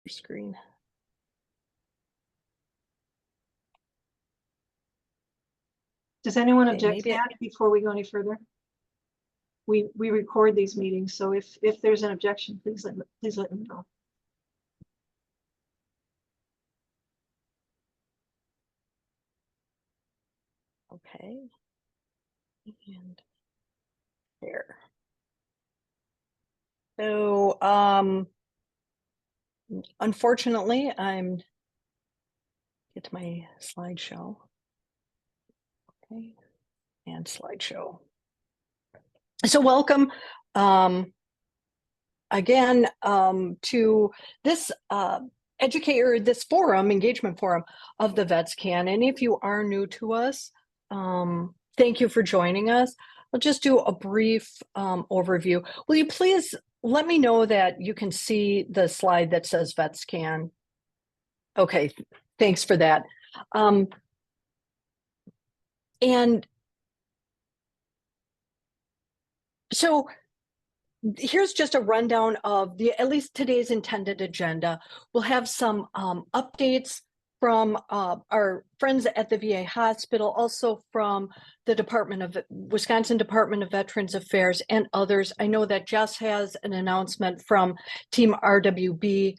screen. Does anyone Okay, object to maybe that before we go any further? We record these meetings, so if there's an objection, please let me know. okay. And there. So, unfortunately, get to my slideshow. Okay, and slideshow. So welcome again to this this forum, engagement forum of the VetsCAN. And if you are new to us, thank you for joining us. I'll just do a brief overview. Will you please let me know that you can see the slide that says VetsCAN? Okay, thanks for that. And so here's just a rundown of at least today's intended agenda. We'll have some updates from our friends at the VA hospital, also from the Wisconsin Department of Veterans Affairs and others. I know that Jess has an announcement from Team RWB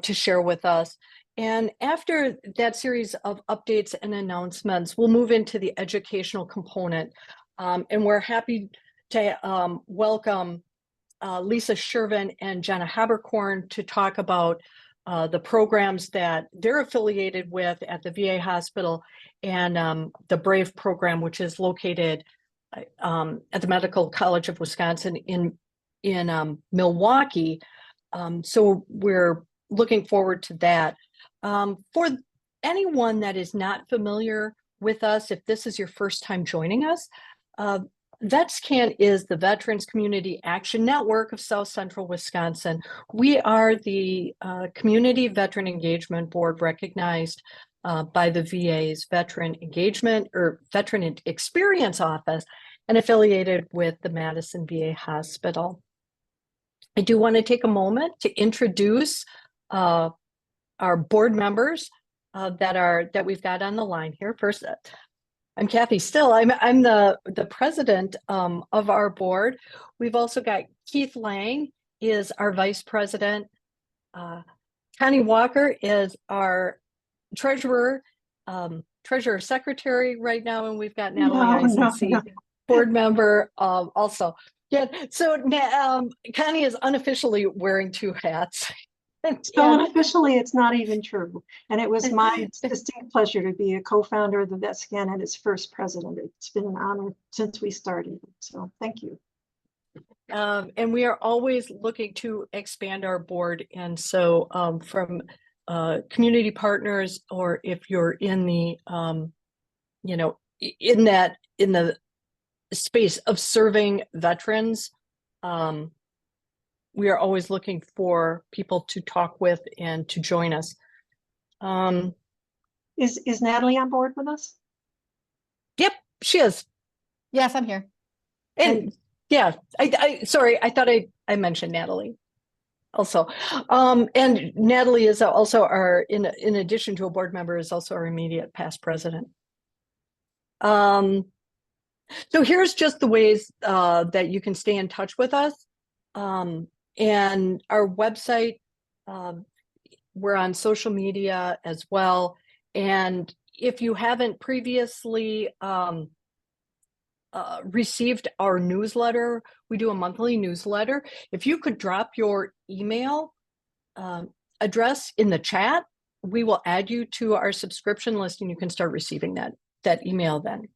to share with us. And after that series of updates and announcements, we'll move into the educational component. And we're happy to welcome Lisa Shervin and Jenna Haberkorn to talk about the programs that they're affiliated with at the VA hospital and the BRAVE program, which is located at the Medical College of Wisconsin in Milwaukee. So we're looking forward to that. For anyone that is not familiar with us, if this is your first time joining us, VetsCAN is the Veterans Community Action Network of South Central Wisconsin. We are the Community Veteran Engagement Board recognized by the VA's Veteran Engagement or Veteran Experience Office and affiliated with the Madison VA Hospital. I do want to take a moment to introduce our board members that we've got on the line here. First, I'm Kathy Still. I'm the president of our board. We've also got Keith Lang is our vice president. Connie Walker is our treasurer secretary right now, and we've got Natalie Eisenseat, board member also. Yeah, so Connie is unofficially wearing two hats. So unofficially, it's not even true. And it was my distinct pleasure to be a co-founder of the VetsCAN and its first president. It's been an honor since we started. So thank you. And we are always looking to expand our board. And so from community partners, or if you're in the, in the space of serving veterans, we are always looking for people to talk with and to join us. Is Natalie on board with us? Yep, she is. Yes, I'm here. And yeah, sorry, I thought I mentioned Natalie also. And Natalie is also in addition to a board member, is also our immediate past president. So here's just the ways that you can stay in touch with us. And our website, we're on social media as well. And if you haven't previously received our newsletter, we do a monthly newsletter. If you could drop your email address in the chat, we will add you to our subscription list and you can start receiving that email then.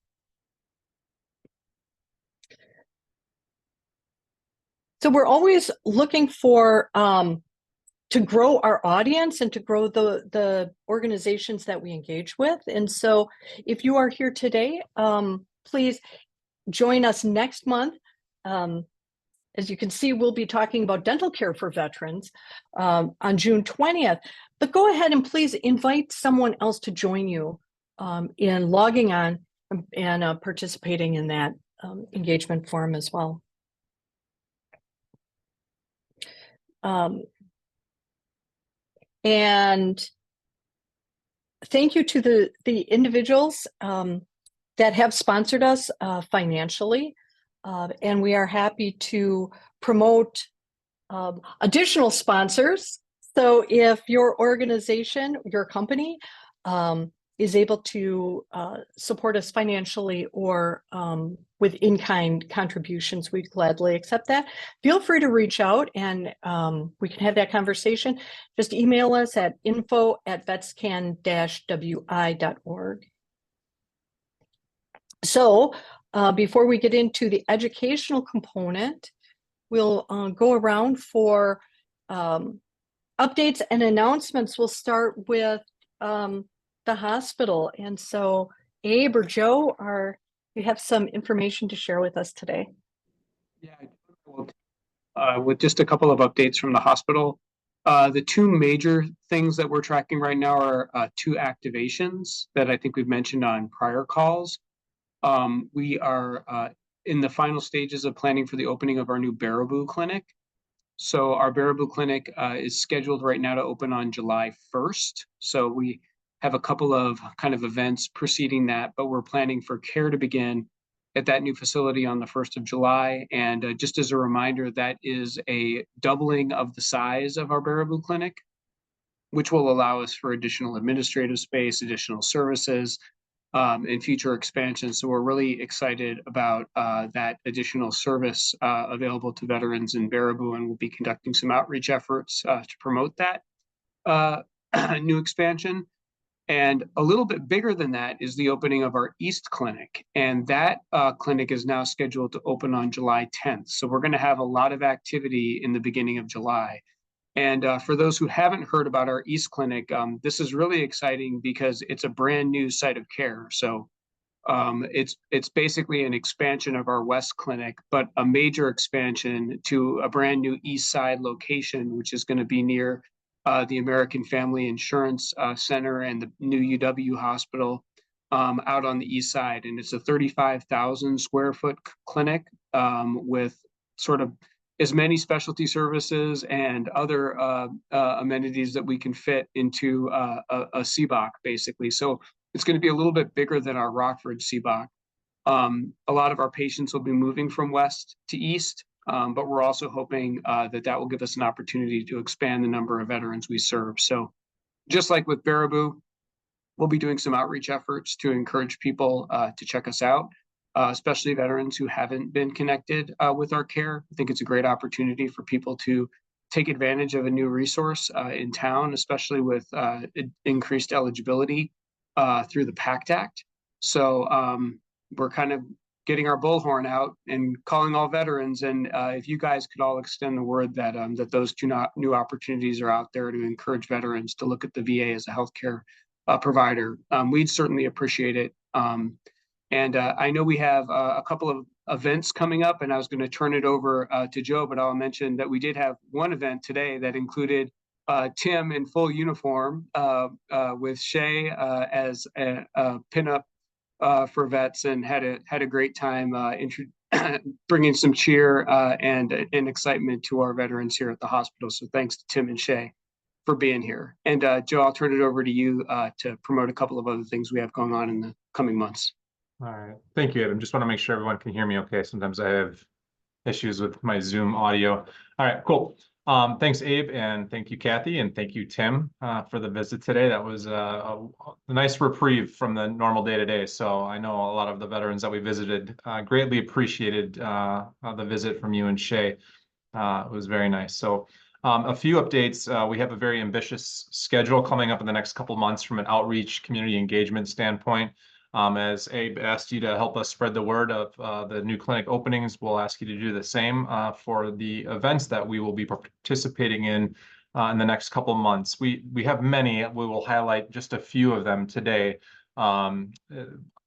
So we're always looking for to grow our audience and to grow the organizations that we engage with. And so if you are here today, please join us next month. As you can see, we'll be talking about dental care for veterans on June 20th. But go ahead and please invite someone else to join you in logging on and participating in that engagement forum as well. And thank you to the individuals that have sponsored us financially. And we are happy to promote additional sponsors. So if your organization, your company, is able to support us financially or with in-kind contributions, we'd gladly accept that. Feel free to reach out and we can have that conversation. Just email us at info@vetscan-wi.org. So before we get into the educational component, we'll go around for updates and announcements. We'll start with the hospital. And so Abe or Joe, you have some information to share with us today? Yeah, with just a couple of updates from the hospital. The two major things that we're tracking right now are two activations that I think we've mentioned on prior calls. We are in the final stages of planning for the opening of our new Baraboo clinic. So our Baraboo clinic is scheduled right now to open on July 1st. So we have a couple of kind of events preceding that, but we're planning for care to begin at that new facility on the 1st of July. And just as a reminder, that is a doubling of the size of our Baraboo clinic, which will allow us for additional administrative space, additional services, and future expansion. So we're really excited about that additional service available to veterans in Baraboo, and we'll be conducting some outreach efforts to promote that new expansion. And a little bit bigger than that is the opening of our East Clinic. And that clinic is now scheduled to open on July 10th. So we're going to have a lot of activity in the beginning of July. And for those who haven't heard about our East Clinic, this is really exciting because it's a brand new site of care. So it's basically an expansion of our West Clinic, but a major expansion to a brand new East Side location, which is going to be near the American Family Insurance Center and the new UW hospital out on the East Side. And it's a 35,000 square foot clinic with sort of as many specialty services and other amenities that we can fit into a CBOC, basically. So it's going to be a little bit bigger than our Rockford CBOC. A lot of our patients will be moving from west to east, but we're also hoping that will give us an opportunity to expand the number of veterans we serve. So just like with Baraboo, we'll be doing some outreach efforts to encourage people to check us out. Especially veterans who haven't been connected with our care. I think it's a great opportunity for people to take advantage of a new resource in town, especially with increased eligibility through the PACT Act. So we're kind of getting our bullhorn out and calling all veterans. And if you guys could all extend the word that that those two new opportunities are out there to encourage veterans to look at the VA as a healthcare provider, we'd certainly appreciate it. And I know we have a couple of events coming up, and I was going to turn it over to Joe, but I'll mention that we did have one event today that included Tim in full uniform with Shay as a pinup for vets, and had a great time bringing some cheer and excitement to our veterans here at the hospital. So thanks to Tim and Shay for being here. And Joe, I'll turn it over to you to promote a couple of other things we have going on in the coming months. All right. Thank you, Adam. Just want to make sure everyone can hear me okay. Sometimes I have issues with my Zoom audio. All right, cool. Thanks, Abe, and thank you, Kathy, and thank you, Tim, for the visit today. That was a nice reprieve from the normal day-to-day. So I know a lot of the veterans that we visited greatly appreciated the visit from you and Shay. It was very nice. So a few updates. We have a very ambitious schedule coming up in the next couple of months from an outreach community engagement standpoint. As Abe asked you to help us spread the word of the new clinic openings, we'll ask you to do the same for the events that we will be participating in the next couple of months. We have many. We will highlight just a few of them today,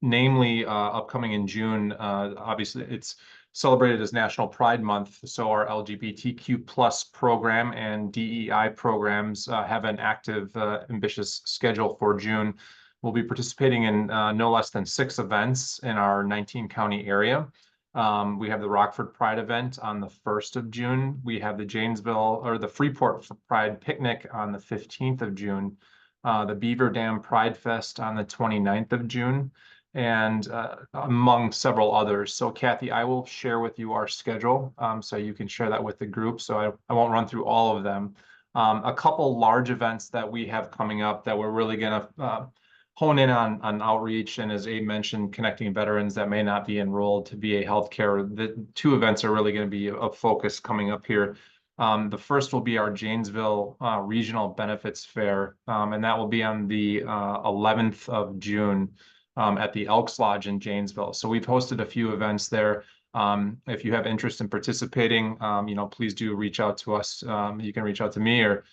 namely upcoming in June. Obviously, it's celebrated as National Pride Month, so our LGBTQ plus program and DEI programs have an active, ambitious schedule for June. We'll be participating in no less than 6 events in our 19 county area. We have the Rockford Pride event on the 1st of June. We have the Janesville or the Freeport Pride picnic on the 15th of June. The Beaver Dam Pride Fest on the 29th of June, and among several others. So Kathy, I will share with you our schedule so you can share that with the group. So I won't run through all of them. A couple large events that we have coming up that we're really going to hone in on outreach, and as Abe mentioned, connecting veterans that may not be enrolled to VA healthcare. The two events are really going to be a focus coming up here. The first will be our Janesville Regional Benefits Fair, and that will be on the 11th of June at the Elks Lodge in Janesville. So we've hosted a few events there. If you have interest in participating, please do reach out to us. You can reach out to me or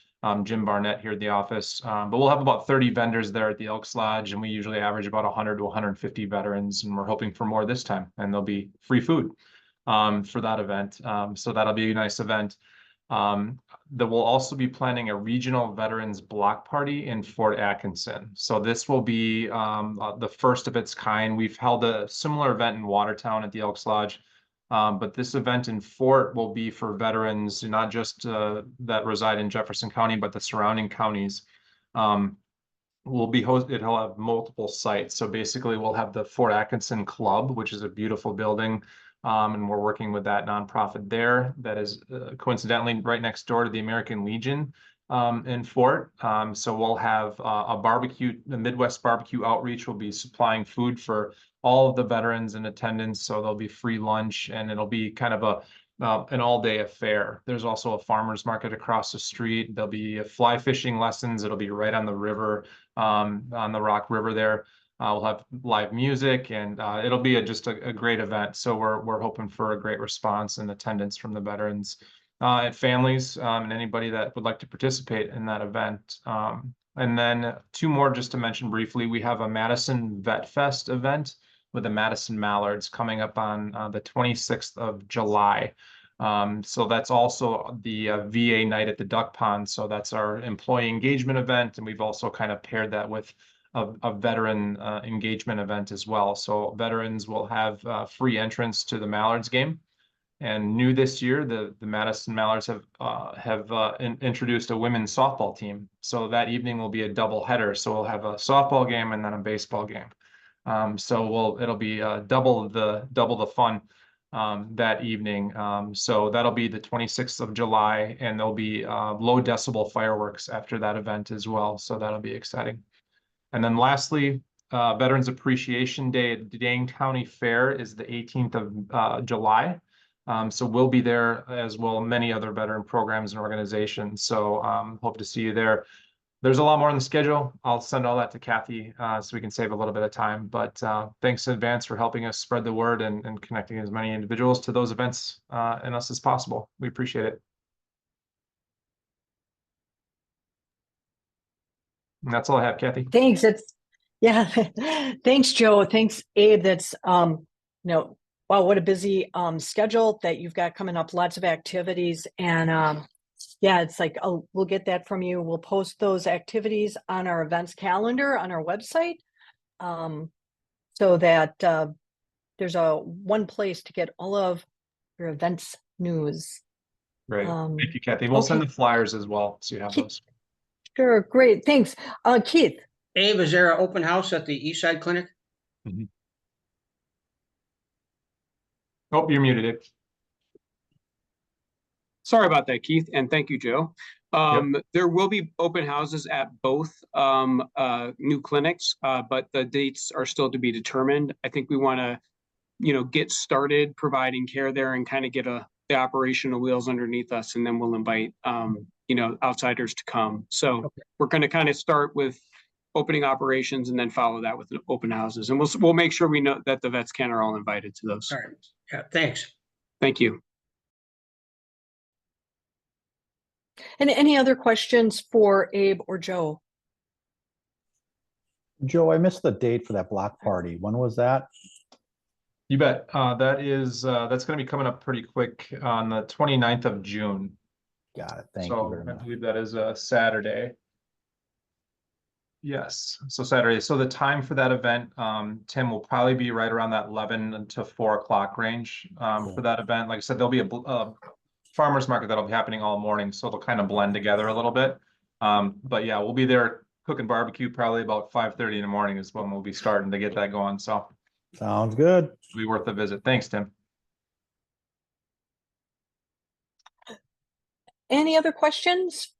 Jim Barnett here at the office. But we'll have about 30 vendors there at the Elks Lodge, and we usually average about 100 to 150 veterans, and we're hoping for more this time. And there'll be free food for that event. So that'll be a nice event. That will also be planning a regional veterans block party in Fort Atkinson. So this will be the first of its kind. We've held a similar event in Watertown at the Elks Lodge, but this event in Fort will be for veterans, not just that reside in Jefferson County, but the surrounding counties. It'll have multiple sites. So basically we'll have the Fort Atkinson Club, which is a beautiful building. And we're working with that nonprofit there that is coincidentally right next door to the American Legion in Fort. So we'll have a barbecue, the Midwest Barbecue Outreach will be supplying food for all of the veterans in attendance. So there'll be free lunch, and it'll be kind of an all-day affair. There's also a farmer's market across the street. There'll be fly fishing lessons. It'll be right on the river, on the Rock River there. We'll have live music, and it'll be just a great event. So we're hoping for a great response and attendance from the veterans and families and anybody that would like to participate in that event. And then two more just to mention briefly. We have a Madison Vet Fest event with the Madison Mallards coming up on the 26th of July. So that's also the VA night at the Duck Pond. So that's our employee engagement event, and we've also kind of paired that with a veteran engagement event as well. So veterans will have free entrance to the Mallards game. And new this year, the Madison Mallards have introduced a women's softball team. So that evening will be a double header. So we'll have a softball game and then a baseball game. So it'll be double the fun that evening. So that'll be the 26th of July, and there'll be low decibel fireworks after that event as well. So that'll be exciting. And then lastly, Veterans Appreciation Day at Dane County Fair is the 18th of July. So we'll be there, as well many other veteran programs and organizations. So hope to see you there. There's a lot more on the schedule. I'll send all that to Kathy so we can save a little bit of time. But thanks in advance for helping us spread the word and connecting as many individuals to those events and us as possible. We appreciate it. And that's all I have, Kathy. Thanks. Thanks, Joe. Thanks, Abe. That's wow, what a busy schedule that you've got coming up. Lots of activities, and yeah, it's like, we'll get that from you. We'll post those activities on our events calendar on our website, so that there's one place to get all of your events news. Great. Thank you, Kathy. We'll send the flyers as well, so you have those. Sure, great, thanks. Keith. Abe, is there an open house at the East Side Clinic? Mm-hmm. Oh, you're muted, Abe. Sorry about that, Keith, and thank you, Joe. There will be open houses at both new clinics, but the dates are still to be determined. I think we want to, get started providing care there and kind of get the operational wheels underneath us, and then we'll invite outsiders to come. So we're going to kind of start with opening operations and then follow that with open houses, and we'll make sure we know that the VetsCAN are all invited to those. All right. Yeah, thanks. Thank you. And any other questions for Abe or Joe? Joe, I missed the date for that block party. When was that? You bet. That's going to be coming up pretty quick on the 29th of June. Got it. Thank you very much. I believe that is a Saturday. Yes, so Saturday. So the time for that event, Tim, will probably be right around that 11 to 4 o'clock range for that event. Like I said, there'll be a farmer's market that'll be happening all morning, so it'll kind of blend together a little bit. But yeah, we'll be there cooking barbecue probably about 5:30 in the morning is when we'll be starting to get that going. So Sounds good. it'll be worth the visit. Thanks, Tim. Any other questions?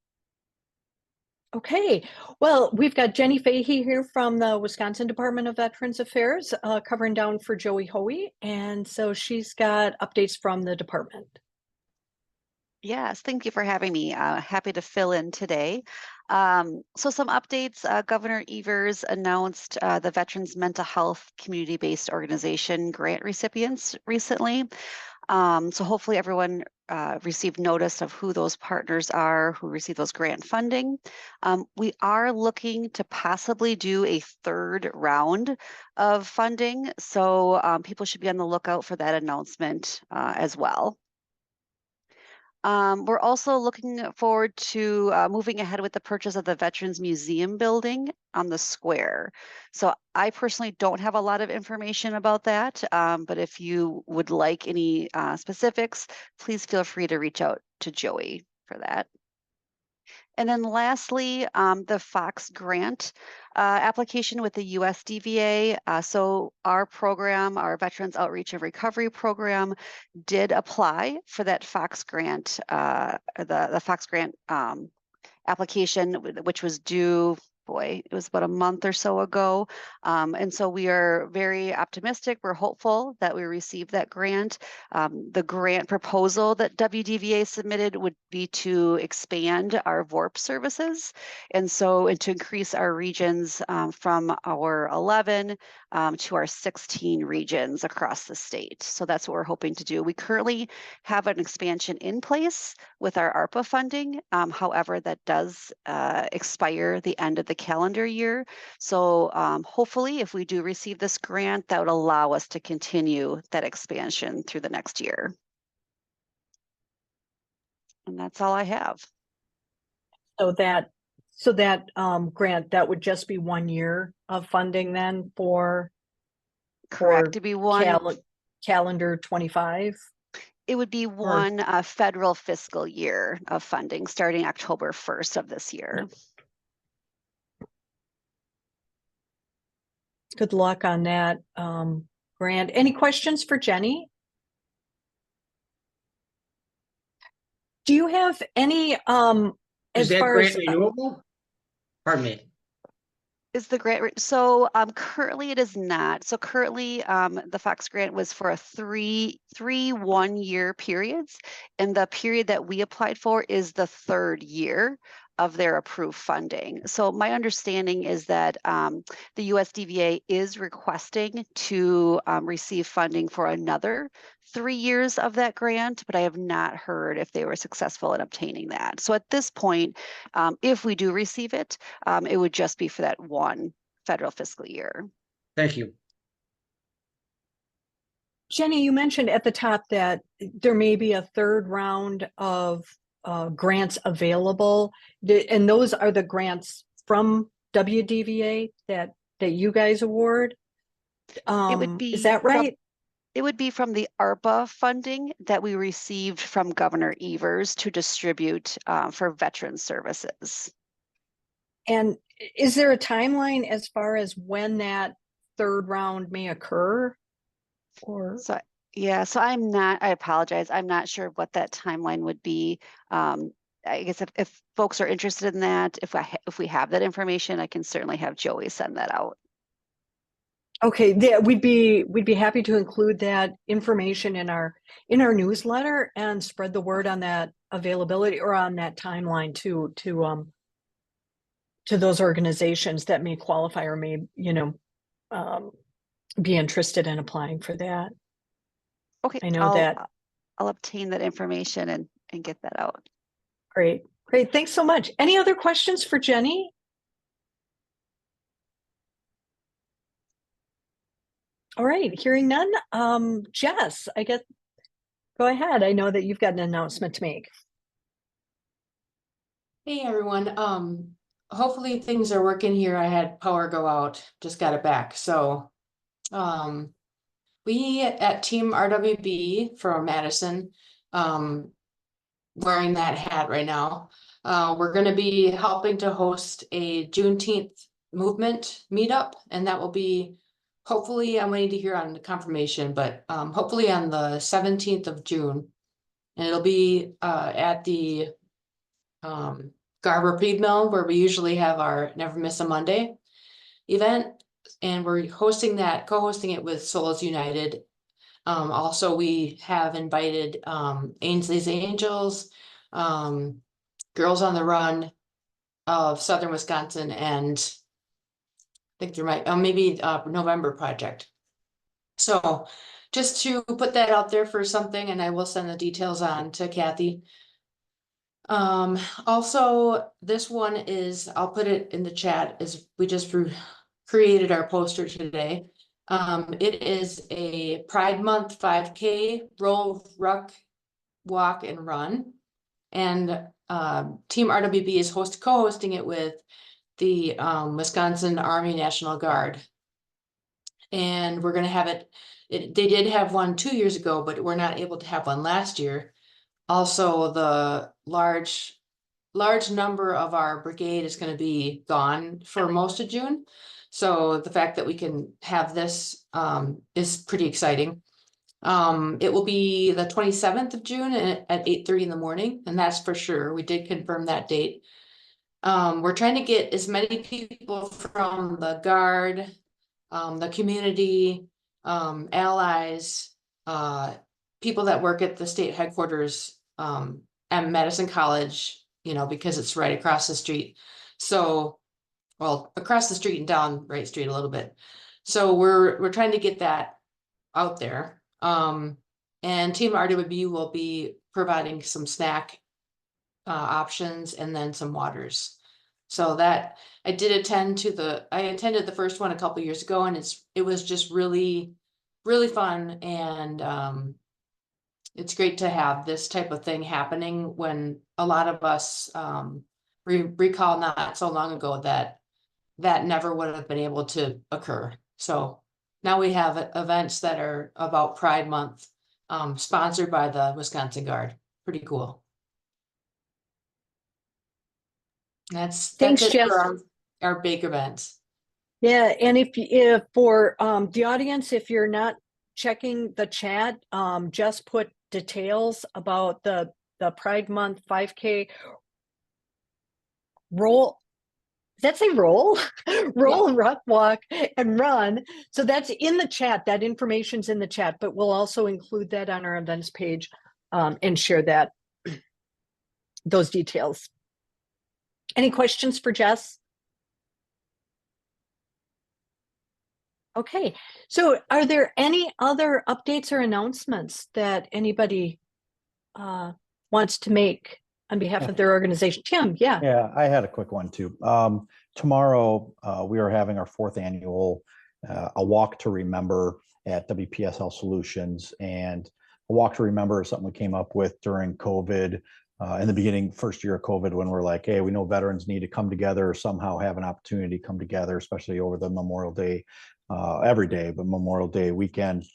Okay, well, we've got Jenny Fahey here from the Wisconsin Department of Veterans Affairs, covering down for Joey Hoey. And so she's got updates from the department. Yes, thank you for having me. Happy to fill in today. So some updates, Governor Evers announced the Veterans Mental Health Community-Based Organization grant recipients recently. So hopefully everyone received notice of who those partners are who receive those grant funding. We are looking to possibly do a third round of funding. So people should be on the lookout for that announcement as well. We're also looking forward to moving ahead with the purchase of the Veterans Museum building on the square. So I personally don't have a lot of information about that, but if you would like any specifics, please feel free to reach out to Joey for that. And then lastly, the Fox grant application with the USDVA. So our program, our Veterans Outreach and Recovery Program, did apply for that Fox grant, the Fox grant application, which was due, boy, it was about a month or so ago. And so we are very optimistic. We're hopeful that we receive that grant. The grant proposal that WDVA submitted would be to expand our VORP services. And to increase our regions from our 11 to our 16 regions across the state. So that's what we're hoping to do. We currently have an expansion in place with our ARPA funding. However, that does expire the end of the calendar year. So hopefully if we do receive this grant, that would allow us to continue that expansion through the next year. And that's all I have. So that grant, that would just be 1 year of funding then for Correct. To be one calendar 25. It would be one federal fiscal year of funding starting October 1st of this year. Good luck on that grant. Any questions for Jenny? Do you have any Is as that far grant as renewable? Pardon me. Is the grant so currently it is not. So currently the Fox grant was for a three 1-year periods, and the period that we applied for is the 3rd year of their approved funding. So my understanding is that the USDVA is requesting to receive funding for another 3 years of that grant, but I have not heard if they were successful in obtaining that. So at this point, if we do receive it, it would just be for that one federal fiscal year. Thank you. Jenny, you mentioned at the top that there may be a third round of grants available, and those are the grants from WDVA that you guys award. It would be is that right? It would be from the ARPA funding that we received from Governor Evers to distribute for veteran services. And is there a timeline as far as when that third round may occur? Or yeah, so I apologize. I'm not sure what that timeline would be. I guess if folks are interested in that, if we have that information, I can certainly have Joey send that out. okay, yeah, we'd be happy to include that information in our newsletter and spread the word on that availability or on that timeline to those organizations that may qualify or may be interested in applying for that. Okay, I know that. I'll obtain that information and get that out. Great. Thanks so much. Any other questions for Jenny? All right, hearing none. Jess, I guess, go ahead. I know that you've got an announcement to make. Hey everyone. hopefully things are working here. I had power go out, just got it back. So we at Team RWB from Madison, wearing that hat right now. We're going to be helping to host a Juneteenth movement meetup, and that will be hopefully, I'm waiting to hear on the confirmation, but hopefully on the 17th of June. And it'll be at the Garber Pig Mill, where we usually have our Never Miss a Monday event. And we're hosting that, co-hosting it with Souls United. Also, we have invited Ainsley's Angels, Girls on the Run of Southern Wisconsin, and I think there might maybe November Project. So just to put that out there for something, and I will send the details on to Kathy. Also, this one is, I'll put it in the chat, is we just created our poster today. It is a Pride Month 5K roll, ruck, walk, and run. And Team RWB is co-hosting it with the Wisconsin Army National Guard. And we're going to have it, they did have one 2 years ago, but we're not able to have one last year. Also, the large number of our brigade is going to be gone for most of June. So the fact that we can have this is pretty exciting. It will be the 27th of June at 8:30 in the morning, and that's for sure. We did confirm that date. We're trying to get as many people from the Guard, the community, allies, people that work at the state headquarters at Madison College, you know, because it's right across the street. So, well, across the street and down Wright Street a little bit. So we're trying to get that out there. And Team RWB will be providing some snack options and then some waters. So that I did attend to I attended the first one a couple years ago, and it was just really, really fun. And it's great to have this type of thing happening when a lot of us recall not so long ago that never would have been able to occur. So now we have events that are about Pride Month, sponsored by the Wisconsin Guard. Pretty cool. That's Thanks, it Jess. for our big events. Yeah, and if for the audience, if you're not checking the chat, just put details about the Pride Month 5K roll. That's a roll, roll and ruck, walk and run. So that's in the chat. That information's in the chat, but we'll also include that on our events page and share those details. Any questions for Jess? Okay, so are there any other updates or announcements that anybody wants to make on behalf of their organization? Tim, yeah. Yeah, I had a quick one too. Tomorrow, we are having our 4th annual A Walk to Remember at WPS Health Solutions. And A Walk to Remember is something we came up with during COVID. In the beginning, first year of COVID, when we're like, hey, we know veterans need to come together or somehow have an opportunity to come together, especially over the Memorial Day, every day, but Memorial Day weekend.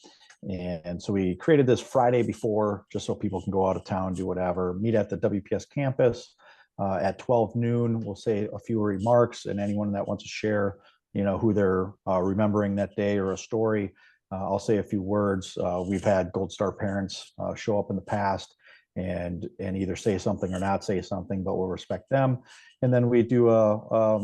And so we created this Friday before, just so people can go out of town, do whatever, meet at the WPS campus at 12 noon. We'll say a few remarks, and anyone that wants to share, you know, who they're remembering that day or a story, I'll say a few words. We've had Gold Star parents show up in the past and either say something or not say something, but we'll respect them. And then we do a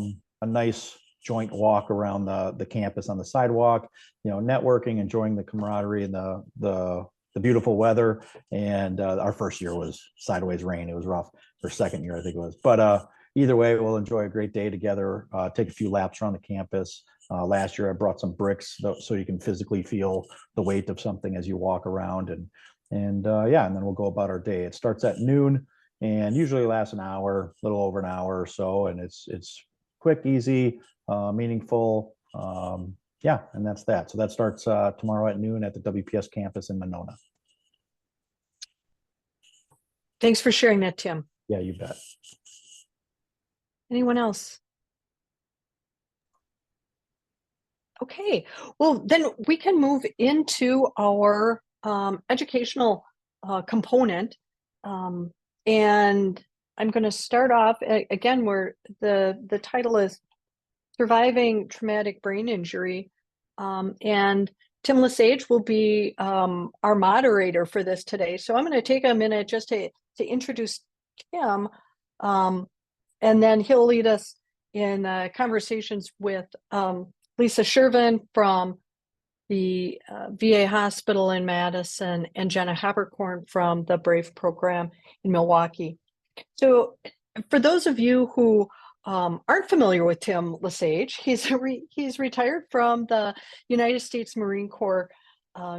nice joint walk around the campus on the sidewalk, you know, networking, enjoying the camaraderie and the beautiful weather. And our first year was sideways rain. It was rough. Or second year, I think it was. But either way, we'll enjoy a great day together, take a few laps around the campus. Last year, I brought some bricks so you can physically feel the weight of something as you walk around. And yeah, and then we'll go about our day. It starts at noon and usually lasts an hour, a little over an hour or so. And it's quick, easy, meaningful. Yeah, and that's that. So that starts tomorrow at noon at the WPS campus in Monona. Thanks for sharing that, Tim. Yeah, you bet. Anyone else? Okay, well, then we can move into our educational component. And I'm going to start off again where the title is Surviving Traumatic Brain Injury. And Tim Lesage will be our moderator for this today. So I'm going to take a minute just to introduce Tim, and then he'll lead us in conversations with Lisa Shervin from the VA hospital in Madison and Jenna Haberkorn from the BRAVE program in Milwaukee. So for those of you who aren't familiar with Tim Lesage, he's retired from the United States Marine Corps.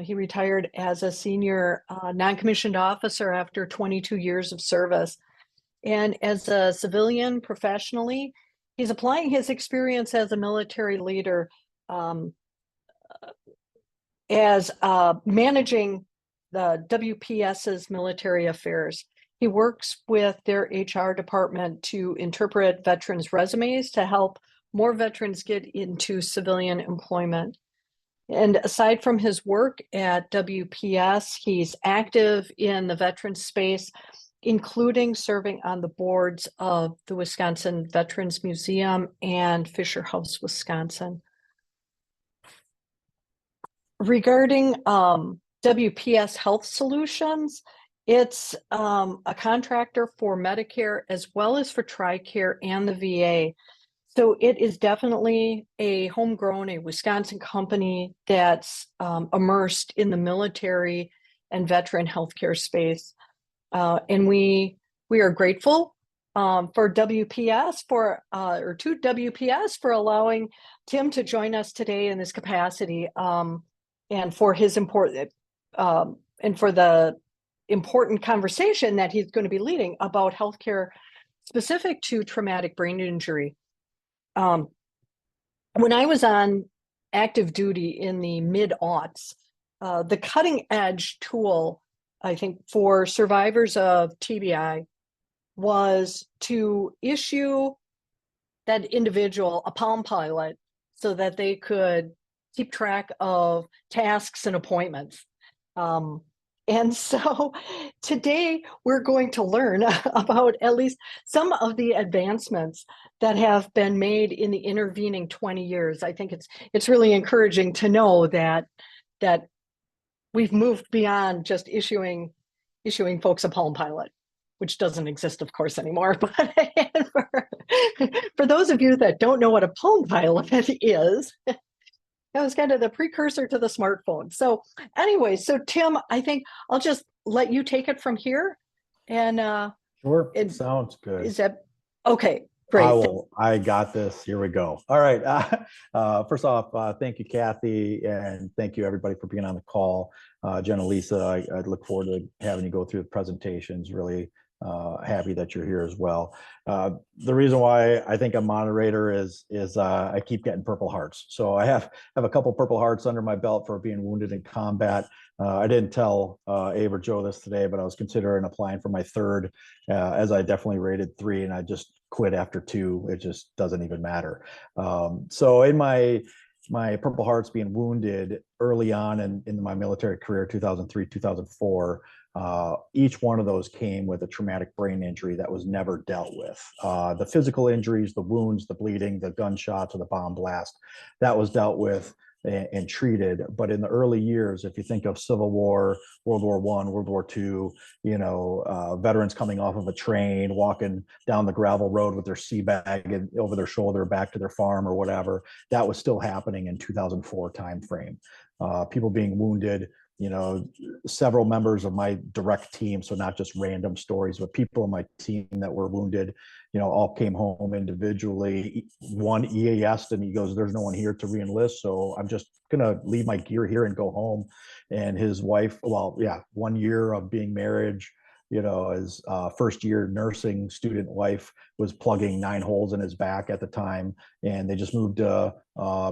He retired as a senior non-commissioned officer after 22 years of service. And as a civilian professionally, he's applying his experience as a military leader as managing the WPS's military affairs. He works with their HR department to interpret veterans' resumes to help more veterans get into civilian employment. And aside from his work at WPS, he's active in the veteran space, including serving on the boards of the Wisconsin Veterans Museum and Fisher House, Wisconsin. Regarding WPS Health Solutions, it's a contractor for Medicare as well as for TRICARE and the VA. So it is definitely a homegrown, a Wisconsin company that's immersed in the military and veteran healthcare space. And we are grateful for WPS or to WPS for allowing Tim to join us today in this capacity, and for his important and for the important conversation that he's going to be leading about healthcare specific to traumatic brain injury. When I was on active duty in the mid-aughts, the cutting edge tool, I think, for survivors of TBI was to issue that individual a Palm Pilot so that they could keep track of tasks and appointments. And so today we're going to learn about at least some of the advancements that have been made in the intervening 20 years. I think it's really encouraging to know that we've moved beyond just issuing folks a Palm Pilot, which doesn't exist, of course, anymore. But for those of you that don't know what a Palm Pilot is, that was kind of the precursor to the smartphone. So anyway, so Tim, I think I'll just let you take it from here. And Sure, it sounds good. Is that okay? Great. I got this. Here we go. All right. First off, thank you, Kathy, and thank you everybody for being on the call. Jenna, Lisa, I look forward to having you go through the presentations. Really happy that you're here as well. The reason why I think I'm moderator is I keep getting Purple Hearts. So I have a couple Purple Hearts under my belt for being wounded in combat. I didn't tell Abe or Joe this today, but I was considering applying for my third, as I definitely rated 3, and I just quit after 2. It just doesn't even matter. So in my Purple Hearts being wounded early on in my military career, 2003, 2004, each one of those came with a traumatic brain injury that was never dealt with. The physical injuries, the wounds, the bleeding, the gunshots, or the bomb blast, that was dealt with and treated. But in the early years, if you think of Civil War, World War I, World War II, veterans coming off of a train, walking down the gravel road with their sea bag over their shoulder back to their farm or whatever, that was still happening in 2004 timeframe. People being wounded, several members of my direct team, so not just random stories, but people in my team that were wounded, all came home individually. One EAS'd and he goes, "There's no one here to re-enlist, so I'm just gonna leave my gear here and go home." And his wife, 1 year of being married, his first year nursing student wife was plugging 9 holes in his back at the time. And they just moved to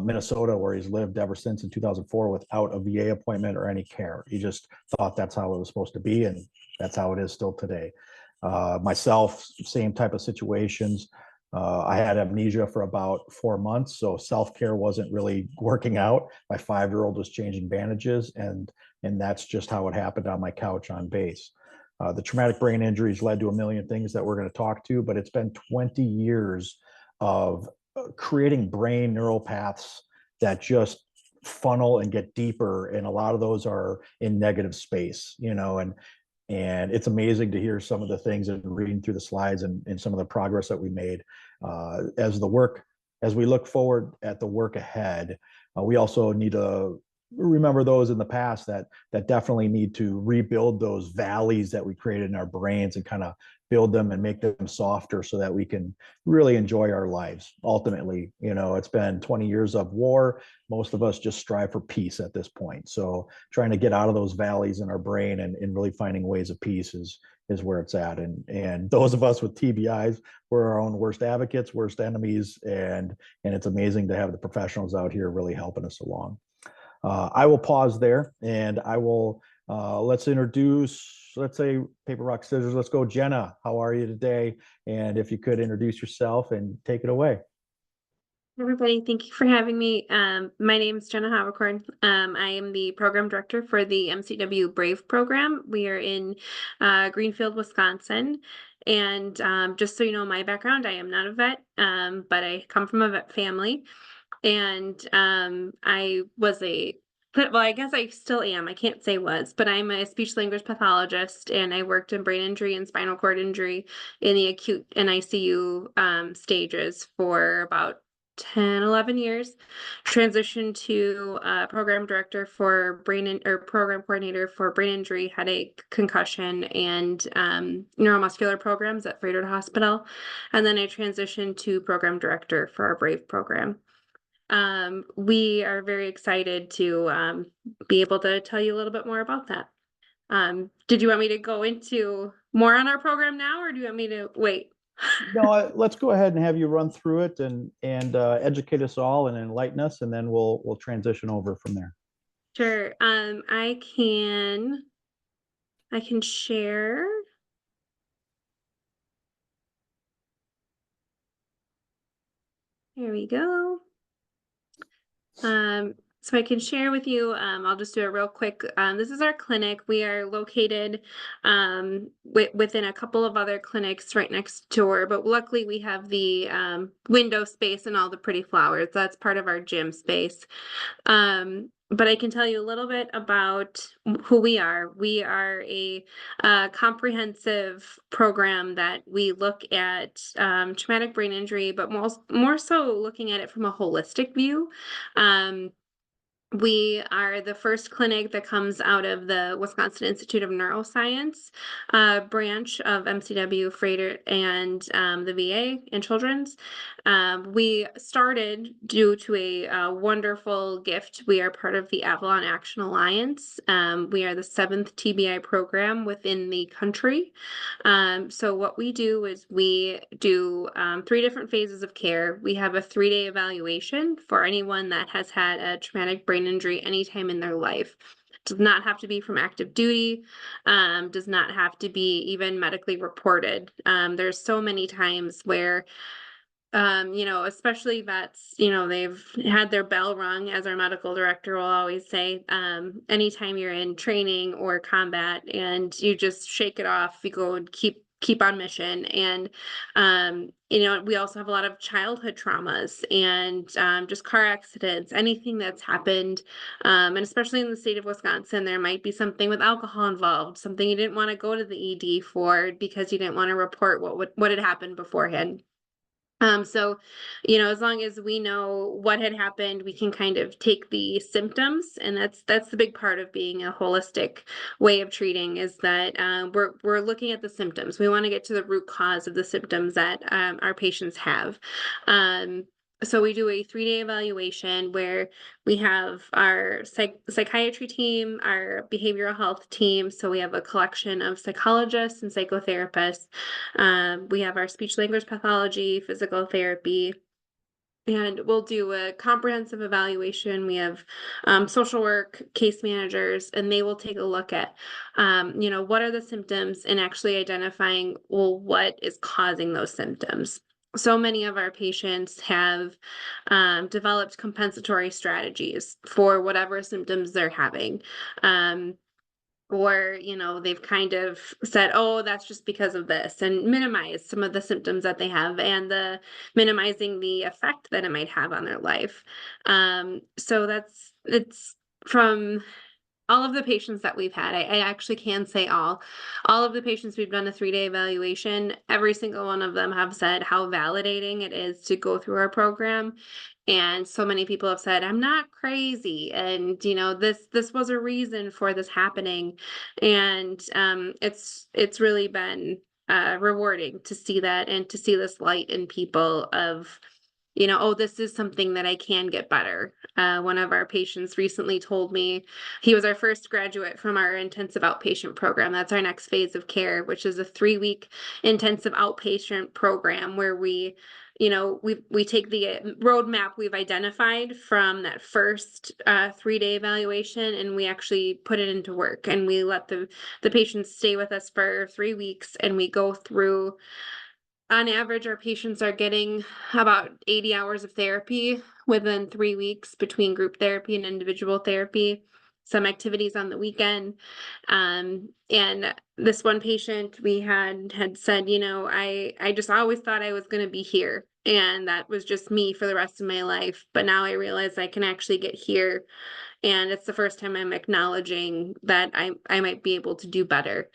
Minnesota, where he's lived ever since in 2004 without a VA appointment or any care. He just thought that's how it was supposed to be. And that's how it is still today. Myself, same type of situations. I had amnesia for about 4 months, so self-care wasn't really working out. My 5-year-old was changing bandages, and that's just how it happened on my couch on base. The traumatic brain injuries led to a million things that we're going to talk to, but it's been 20 years of creating brain neural paths that just funnel and get deeper, and a lot of those are in negative space, and it's amazing to hear some of the things and reading through the slides and some of the progress that we made as we look forward at the work ahead. We also need to remember those in the past that definitely need to rebuild those valleys that we created in our brains and kind of build them and make them softer so that we can really enjoy our lives. Ultimately, it's been 20 years of war. Most of us just strive for peace at this point. So trying to get out of those valleys in our brain and really finding ways of peace is where it's at. And those of us with TBIs, we're our own worst advocates, worst enemies. And it's amazing to have the professionals out here really helping us along. I will pause there, and I will let's say paper, rock, scissors. Let's go. Jenna, how are you today? And if you could introduce yourself and take it away. Everybody, thank you for having me. My name is Jenna Havercorn. I am the program director for the MCW Brave program. We are in Greenfield, Wisconsin. And just so you know my background, I am not a vet, but I come from a vet family. And I was I guess I still am. I can't say was, but I'm a speech language pathologist, and I worked in brain injury and spinal cord injury in the acute and ICU stages for about 10, 11 years. Transitioned to program director for program coordinator for brain injury, headache, concussion, and neuromuscular programs at Freighter Hospital. And then I transitioned to program director for our Brave program. We are very excited to be able to tell you a little bit more about that. Did you want me to go into more on our program now, or do you want me to wait? No, let's go ahead and have you run through it and educate us all and enlighten us, and then we'll transition over from there. Sure. I can share. There we go. So I can share with you, I'll just do a real quick, this is our clinic. We are located within a couple of other clinics right next door, but luckily we have the window space and all the pretty flowers. That's part of our gym space. But I can tell you a little bit about who we are. We are a comprehensive program that we look at traumatic brain injury, but more so looking at it from a holistic view. We are the first clinic that comes out of the Wisconsin Institute of Neuroscience branch of MCW, Freighter, and the VA and Children's. We started due to a wonderful gift. We are part of the Avalon Action Alliance. We are the 7th TBI program within the country. So what we do is we do 3 different phases of care. We have a 3-day evaluation for anyone that has had a traumatic brain injury anytime in their life. Does not have to be from active duty, does not have to be even medically reported. There's so many times where especially vets, they've had their bell rung, as our medical director will always say. Anytime you're in training or combat and you just shake it off, you go and keep on mission. And we also have a lot of childhood traumas and just car accidents, anything that's happened. And especially in the state of Wisconsin, there might be something with alcohol involved, something you didn't want to go to the ED for because you didn't want to report what had happened beforehand. So, as long as we know what had happened, we can kind of take the symptoms, and that's the big part of being a holistic way of treating, is that we're looking at the symptoms. We want to get to the root cause of the symptoms that our patients have. So we do a 3-day evaluation where we have our psychiatry team, our behavioral health team. So we have a collection of psychologists and psychotherapists. We have our speech language pathology, physical therapy, and we'll do a comprehensive evaluation. We have social work, case managers, and they will take a look at, what are the symptoms and actually identifying, well, what is causing those symptoms. so many of our patients have developed compensatory strategies for whatever symptoms they're having. Or, they've kind of said, oh, that's just because of this, and minimize some of the symptoms that they have and minimizing the effect that it might have on their life. So it's from all of the patients that we've had. I actually can say all of the patients we've done a 3-day evaluation, every single one of them have said how validating it is to go through our program. And so many people have said, I'm not crazy. And, this was a reason for this happening. And it's really been rewarding to see that and to see this light in people of, oh, this is something that I can get better. One of our patients recently told me he was our first graduate from our intensive outpatient program. That's our next phase of care, which is a 3-week intensive outpatient program where we take the roadmap we've identified from that first 3-day evaluation, and we actually put it into work, and we let the patients stay with us for 3 weeks, and we go through. On average, our patients are getting about 80 hours of therapy within 3 weeks between group therapy and individual therapy, some activities on the weekend. And this one patient we had said, I just always thought I was going to be here, and that was just me for the rest of my life. But now I realize I can actually get here. And it's the first time I'm acknowledging that I might be able to do better.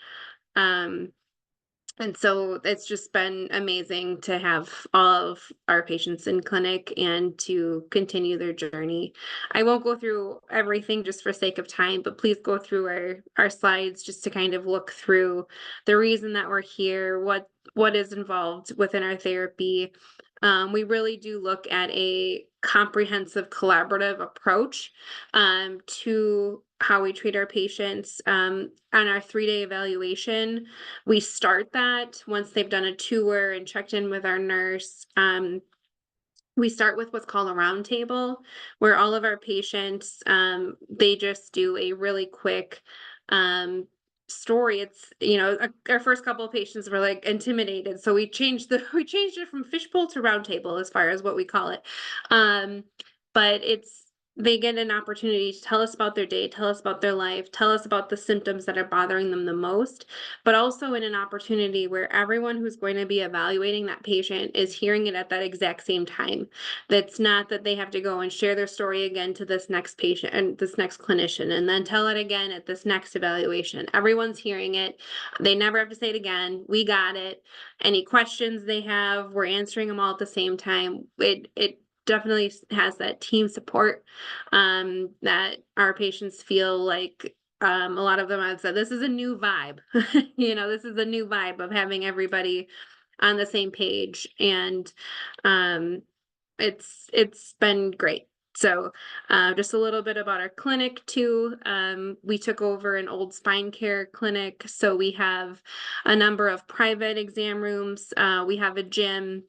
And so it's just been amazing to have all of our patients in clinic and to continue their journey. I won't go through everything just for sake of time, but please go through our slides just to kind of look through the reason that we're here, what is involved within our therapy. We really do look at a comprehensive collaborative approach to how we treat our patients. On our 3-day evaluation, we start that once they've done a tour and checked in with our nurse. We start with what's called a roundtable, where all of our patients, they just do a really quick story. It's, our first couple of patients were like intimidated, so we changed it from fishbowl to roundtable as far as what we call it. But they get an opportunity to tell us about their day, tell us about their life, tell us about the symptoms that are bothering them the most, but also in an opportunity where everyone who's going to be evaluating that patient is hearing it at that exact same time. That's not that they have to go and share their story again to this next patient and this next clinician, and then tell it again at this next evaluation. Everyone's hearing it. They never have to say it again. We got it. Any questions they have, we're answering them all at the same time. It definitely has that team support that our patients feel like. A lot of them have said this is a new vibe. This is a new vibe of having everybody on the same page, and it's been great. So just a little bit about our clinic too. We took over an old spine care clinic, so we have a number of private exam rooms. We have a gym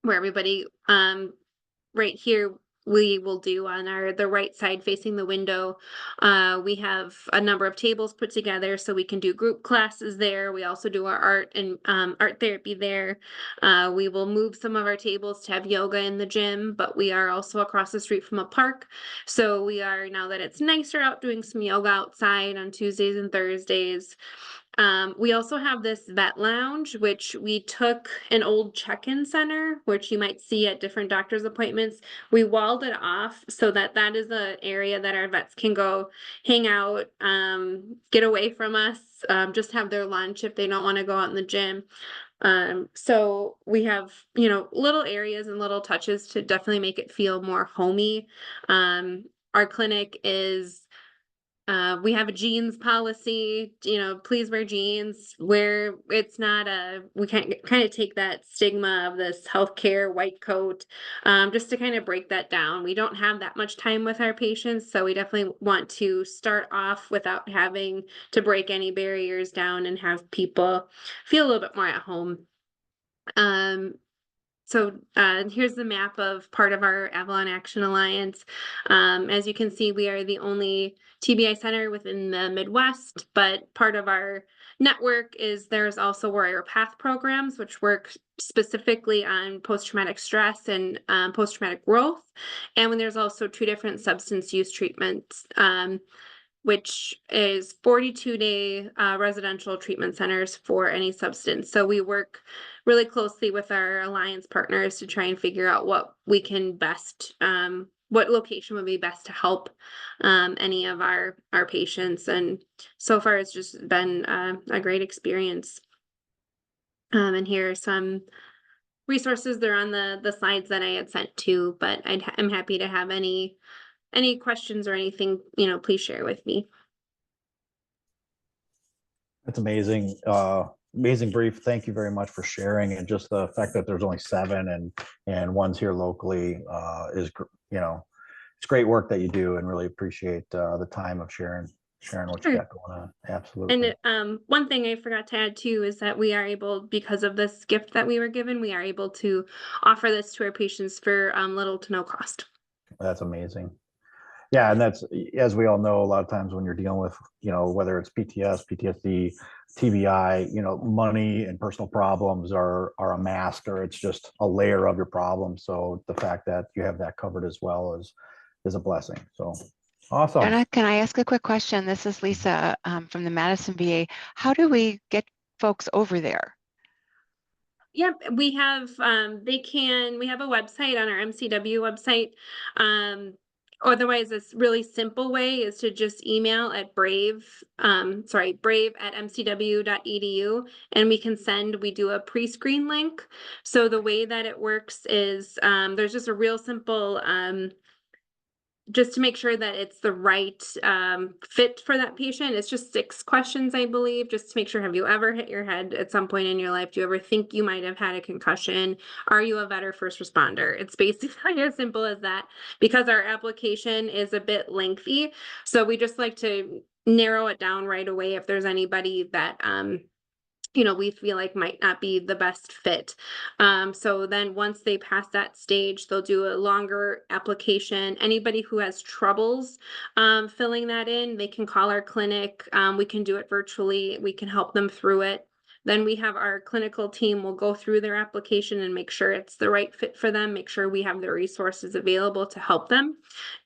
where everybody right here we will do on the right side facing the window. We have a number of tables put together so we can do group classes there. We also do our art and art therapy there. We will move some of our tables to have yoga in the gym, but we are also across the street from a park. So we are, now that it's nicer out, doing some yoga outside on Tuesdays and Thursdays. We also have this vet lounge, which we took an old check-in center, which you might see at different doctor's appointments. We walled it off so that is the area that our vets can go hang out, get away from us, just have their lunch if they don't want to go out in the gym. So we have, little areas and little touches to definitely make it feel more homey. Our clinic is we have a jeans policy, please wear jeans, where it's not we can't kind of take that stigma of this healthcare white coat, just to kind of break that down. We don't have that much time with our patients, so we definitely want to start off without having to break any barriers down and have people feel a little bit more at home. So here's the map of part of our Avalon Action Alliance. As you can see, we are the only TBI center within the Midwest, but part of our network is there's also warrior path programs, which work specifically on post-traumatic stress and post-traumatic growth. And when there's also 2 different substance use treatments, which is 42-day residential treatment centers for any substance. So we work really closely with our alliance partners to try and figure out what we can best, what location would be best to help any of our patients. And so far, it's just been a great experience. And here are some resources. They're on the slides that I had sent to, but I'm happy to have any questions or anything, please share with me. That's amazing. Amazing brief. Thank you very much for sharing. And just the fact that there's only 7 and one's here locally is, it's great work that you do, and really appreciate the time of sharing what you Sure. got going on. Absolutely. And one thing I forgot to add too is that we are able, because of this gift that we were given, we are able to offer this to our patients for little to no cost. That's amazing. Yeah, and that's, as we all know, a lot of times when you're dealing with, whether it's PTSD, TBI, money and personal problems are a mask, or it's just a layer of your problem. So the fact that you have that covered as well is a blessing. So awesome. Jenna, can I ask a quick question? This is Lisa from the Madison VA. How do we get folks over there? Yep, we have we have a website on our MCW website. Otherwise, a really simple way is to just email at brave@mcw.edu, and we do a pre-screen link. So the way that it works is there's just a real simple just to make sure that it's the right fit for that patient. It's just 6 questions, I believe, just to make sure. Have you ever hit your head at some point in your life? Do you ever think you might have had a concussion? Are you a vet or first responder? It's basically as simple as that, because our application is a bit lengthy. So we just like to narrow it down right away if there's anybody that we feel like might not be the best fit. So then once they pass that stage, they'll do a longer application. Anybody who has troubles filling that in, they can call our clinic. We can do it virtually. We can help them through it. Then we have our clinical team will go through their application and make sure it's the right fit for them, make sure we have the resources available to help them.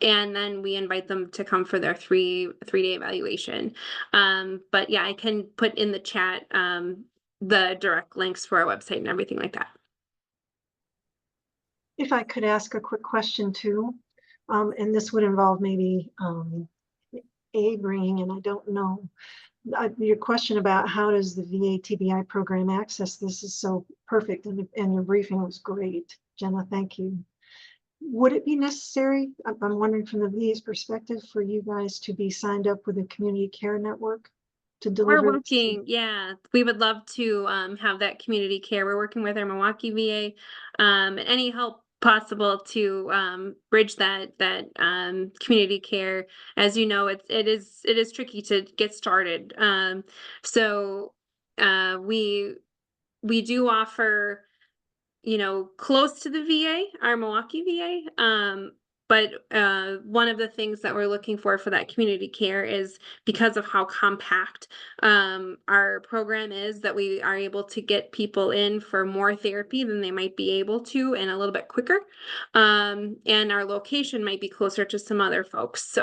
And then we invite them to come for their three-day evaluation. But yeah, I can put in the chat the direct links for our website and everything like that. If I could ask a quick question too, and this would involve maybe a bringing, and I don't know, your question about how does the VA TBI program access this is so perfect, and your briefing was great, Jenna. Thank you. Would it be necessary, I'm wondering from the VA's perspective, for you guys to be signed up with a community care network to deliver? We're working, yeah, we would love to have that community care. We're working with our Milwaukee VA, any help possible to bridge that community care. As you know, it is tricky to get started. So we do offer, close to the VA, our Milwaukee VA. But one of the things that we're looking for that community care is, because of how compact our program is, that we are able to get people in for more therapy than they might be able to, and a little bit quicker. And our location might be closer to some other folks.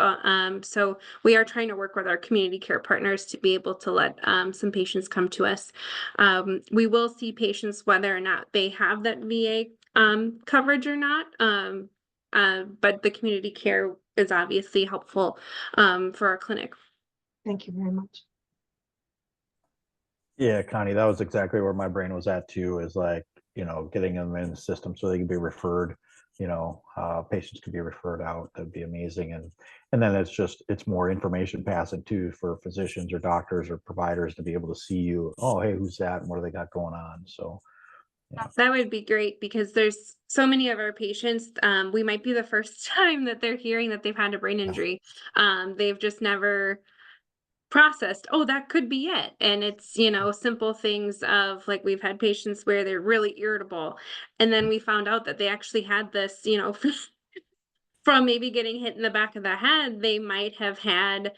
So we are trying to work with our community care partners to be able to let some patients come to us. We will see patients whether or not they have that VA coverage or not. But the community care is obviously helpful for our clinic. Thank you very much. Yeah, Connie, that was exactly where my brain was at too, is like, getting them in the system so they can be referred, patients can be referred out. That'd be amazing. And then it's more information passing too, for physicians or doctors or providers to be able to see you. Oh, hey, who's that? And what do they got going on? So yeah. That would be great, because there's so many of our patients, we might be the first time that they're hearing that they've had a brain injury. They've just never processed, oh, that could be it. And it's, simple things of, like, we've had patients where they're really irritable, and then we found out that they actually had this, from maybe getting hit in the back of the head. They might have had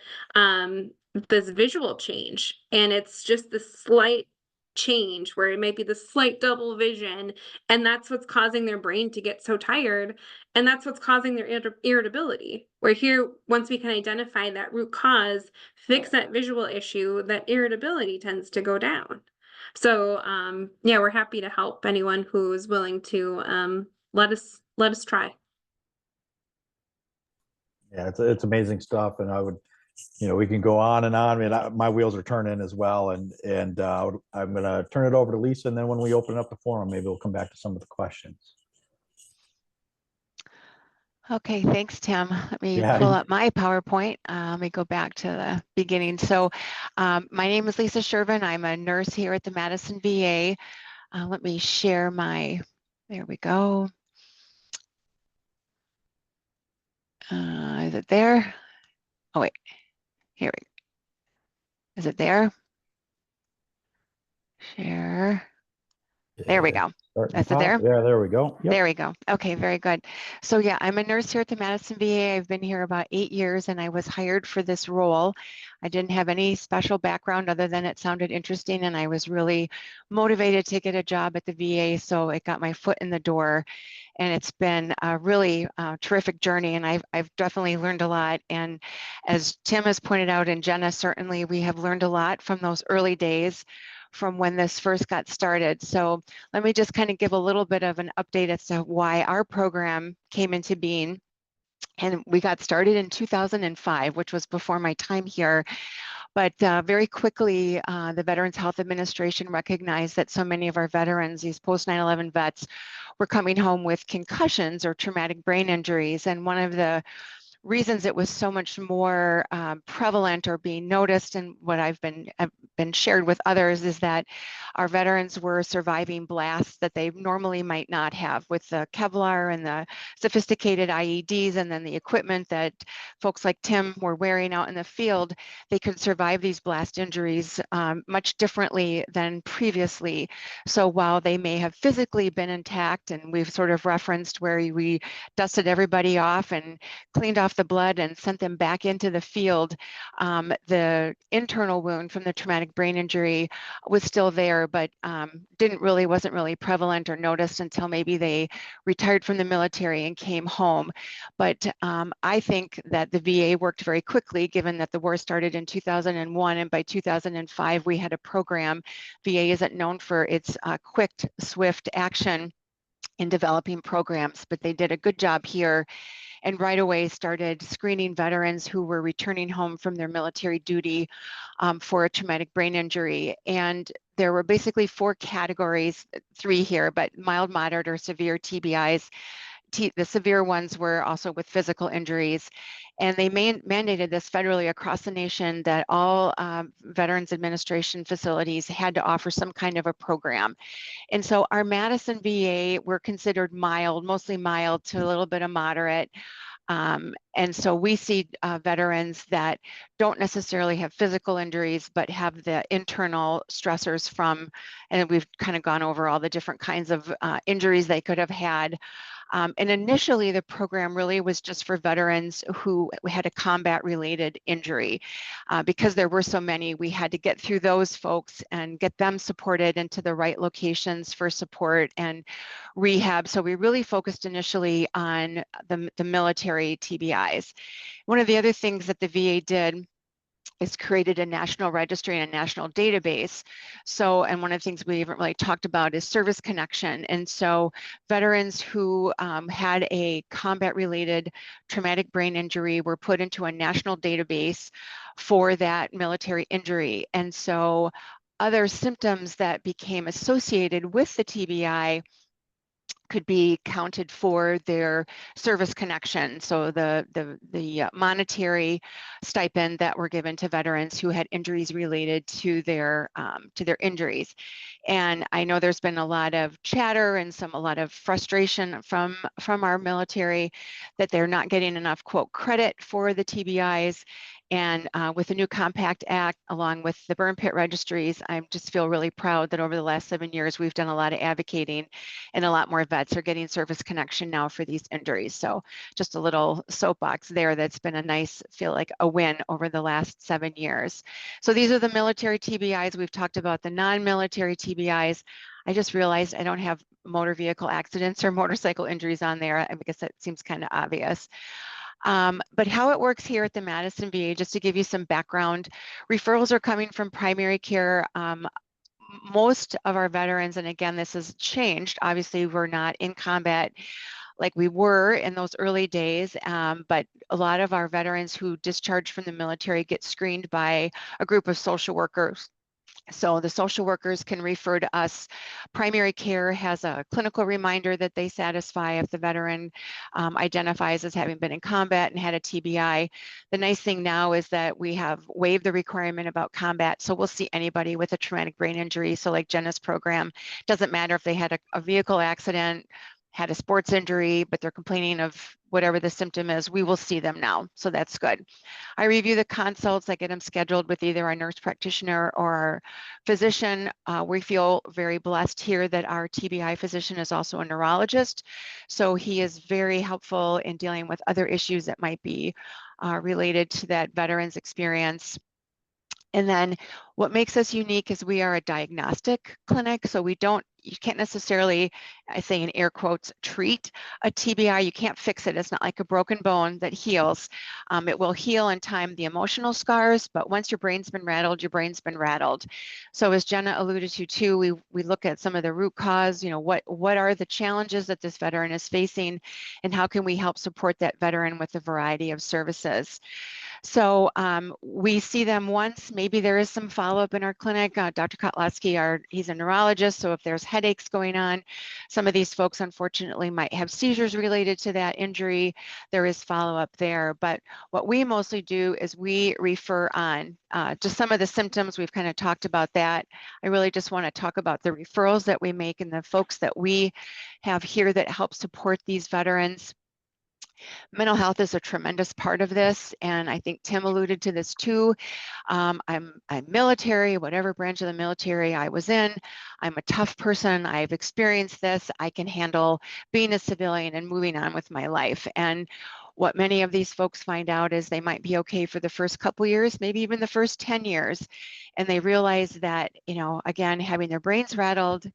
this visual change, and it's just the slight change where it might be the slight double vision, and that's what's causing their brain to get so tired, and that's what's causing their irritability. Where here, once we can identify that root cause, fix that visual issue, that irritability tends to go down. So yeah, we're happy to help anyone who is willing to let us try. Yeah, it's amazing stuff, and I would, we can go on and on. I mean, my wheels are turning as well, and I'm gonna turn it over to Lisa, and then when we open up the forum, maybe we'll come back to some of the questions. Okay, thanks, Tim. Let me Yeah. pull up my PowerPoint. Let me go back to the beginning. So my name is Lisa Shervin. I'm a nurse here at the Madison VA. Let me share there we go. Is it there? Oh, wait, here we go. Is it there? Share. There we go. Is it there? Yeah, there we go. Yep. There we go. Okay, very good. So yeah, I'm a nurse here at the Madison VA. I've been here about 8 years, and I was hired for this role. I didn't have any special background other than it sounded interesting, and I was really motivated to get a job at the VA, so it got my foot in the door. And it's been a really terrific journey, and I've definitely learned a lot. And as Tim has pointed out, and Jenna, certainly we have learned a lot from those early days from when this first got started. So let me just kind of give a little bit of an update as to why our program came into being. And we got started in 2005, which was before my time here. But very quickly, the Veterans Health Administration recognized that so many of our veterans, these post 9/11 vets, were coming home with concussions or traumatic brain injuries. And one of the reasons it was so much more prevalent or being noticed, and what I've been shared with others, is that our veterans were surviving blasts that they normally might not have, with the Kevlar and the sophisticated IEDs and then the equipment that folks like Tim were wearing out in the field. They could survive these blast injuries much differently than previously. So while they may have physically been intact, and we've sort of referenced where we dusted everybody off and cleaned off the blood and sent them back into the field, the internal wound from the traumatic brain injury was still there, but wasn't really prevalent or noticed until maybe they retired from the military and came home. But I think that the VA worked very quickly, given that the war started in 2001, and by 2005 we had a program. VA isn't known for its quick, swift action in developing programs, but they did a good job here, and right away started screening veterans who were returning home from their military duty for a traumatic brain injury. And there were basically 4 categories, 3 here, but mild, moderate, or severe TBIs. The severe ones were also with physical injuries. And they mandated this federally across the nation, that all Veterans Administration facilities had to offer some kind of a program. And so our Madison VA, we're considered mild, mostly mild to a little bit of moderate. And so we see veterans that don't necessarily have physical injuries, but have the internal stressors from, and we've kind of gone over all the different kinds of injuries they could have had. And initially, the program really was just for veterans who had a combat-related injury. Because there were so many, we had to get through those folks and get them supported into the right locations for support and rehab. So we really focused initially on the military TBIs. One of the other things that the VA did is created a national registry and a national database. So, and one of the things we haven't really talked about is service connection. And so veterans who had a combat-related traumatic brain injury were put into a national database for that military injury. And so other symptoms that became associated with the TBI could be counted for their service connection. So the monetary stipend that were given to veterans who had injuries related to their injuries. And I know there's been a lot of chatter and a lot of frustration from our military that they're not getting enough, quote, credit for the TBIs. And with the new Compact Act, along with the burn pit registries, I just feel really proud that over the last 7 years, we've done a lot of advocating, and a lot more vets are getting service connection now for these injuries. So just a little soapbox there. That's been a nice, feel like a win over the last 7 years. So these are the military TBIs. We've talked about the non-military TBIs. I just realized I don't have motor vehicle accidents or motorcycle injuries on there. I guess that seems kind of obvious. But how it works here at the Madison VA, just to give you some background, referrals are coming from primary care. Most of our veterans, and again, this has changed. Obviously, we're not in combat like we were in those early days, but a lot of our veterans who discharge from the military get screened by a group of social workers. So the social workers can refer to us. Primary care has a clinical reminder that they satisfy if the veteran identifies as having been in combat and had a TBI. The nice thing now is that we have waived the requirement about combat. So we'll see anybody with a traumatic brain injury. So like Jenna's program, doesn't matter if they had a vehicle accident, had a sports injury, but they're complaining of whatever the symptom is, we will see them now. So that's good. I review the consults. I get them scheduled with either our nurse practitioner or our physician. We feel very blessed here that our TBI physician is also a neurologist. So he is very helpful in dealing with other issues that might be related to that veteran's experience. And then what makes us unique is we are a diagnostic clinic. So you can't necessarily, I say in air quotes, treat a TBI. You can't fix it. It's not like a broken bone that heals. It will heal in time, the emotional scars, but once your brain's been rattled, your brain's been rattled. So as Jenna alluded to too, we look at some of the root cause, what are the challenges that this veteran is facing, and how can we help support that veteran with a variety of services. So we see them once, maybe there is some follow-up in our clinic. Dr. Kotlatsky, he's a neurologist, so if there's headaches going on, some of these folks unfortunately might have seizures related to that injury. There is follow-up there, but what we mostly do is we refer on just some of the symptoms. We've kind of talked about that. I really just want to talk about the referrals that we make and the folks that we have here that help support these veterans. Mental health is a tremendous part of this, and I think Tim alluded to this too. I'm military, whatever branch of the military I was in. I'm a tough person. I've experienced this. I can handle being a civilian and moving on with my life. And what many of these folks find out is they might be okay for the first couple years, maybe even the first 10 years. And they realize that, again, having their brains rattled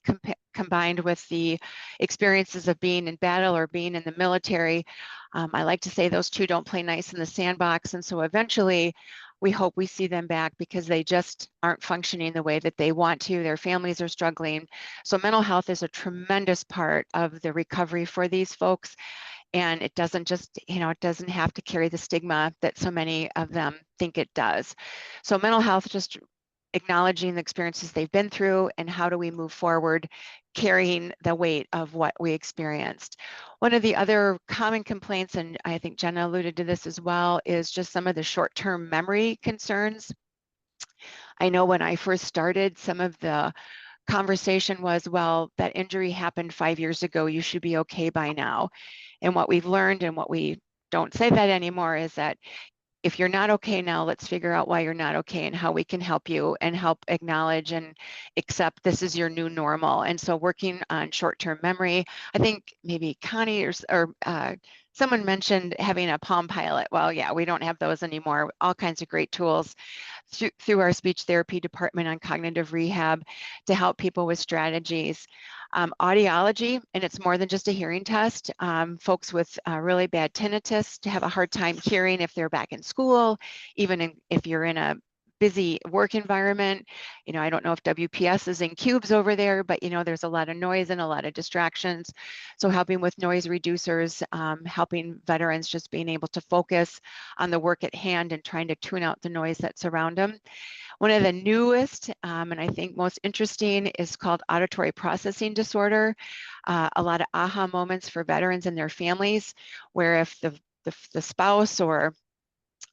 combined with the experiences of being in battle or being in the military, I like to say those two don't play nice in the sandbox. And so eventually we hope we see them back because they just aren't functioning the way that they want to. Their families are struggling. So mental health is a tremendous part of the recovery for these folks. And it doesn't just, it doesn't have to carry the stigma that so many of them think it does. So mental health, just acknowledging the experiences they've been through and how do we move forward carrying the weight of what we experienced. One of the other common complaints, and I think Jenna alluded to this as well, is just some of the short-term memory concerns. I know when I first started, some of the conversation was, well, that injury happened 5 years ago, you should be okay by now. And what we've learned, and what we don't say that anymore, is that if you're not okay now, let's figure out why you're not okay and how we can help you and help acknowledge and accept this is your new normal. And so working on short-term memory, I think maybe Connie or someone mentioned having a Palm Pilot. Well, yeah, we don't have those anymore. All kinds of great tools through our speech therapy department on cognitive rehab to help people with strategies. Audiology, and it's more than just a hearing test. Folks with really bad tinnitus to have a hard time hearing if they're back in school, even if you're in a busy work environment. I don't know if WPS is in cubes over there, but there's a lot of noise and a lot of distractions. So helping with noise reducers, helping veterans just being able to focus on the work at hand and trying to tune out the noise that's around them. One of the newest, and I think most interesting, is called auditory processing disorder. A lot of aha moments for veterans and their families, where if the spouse or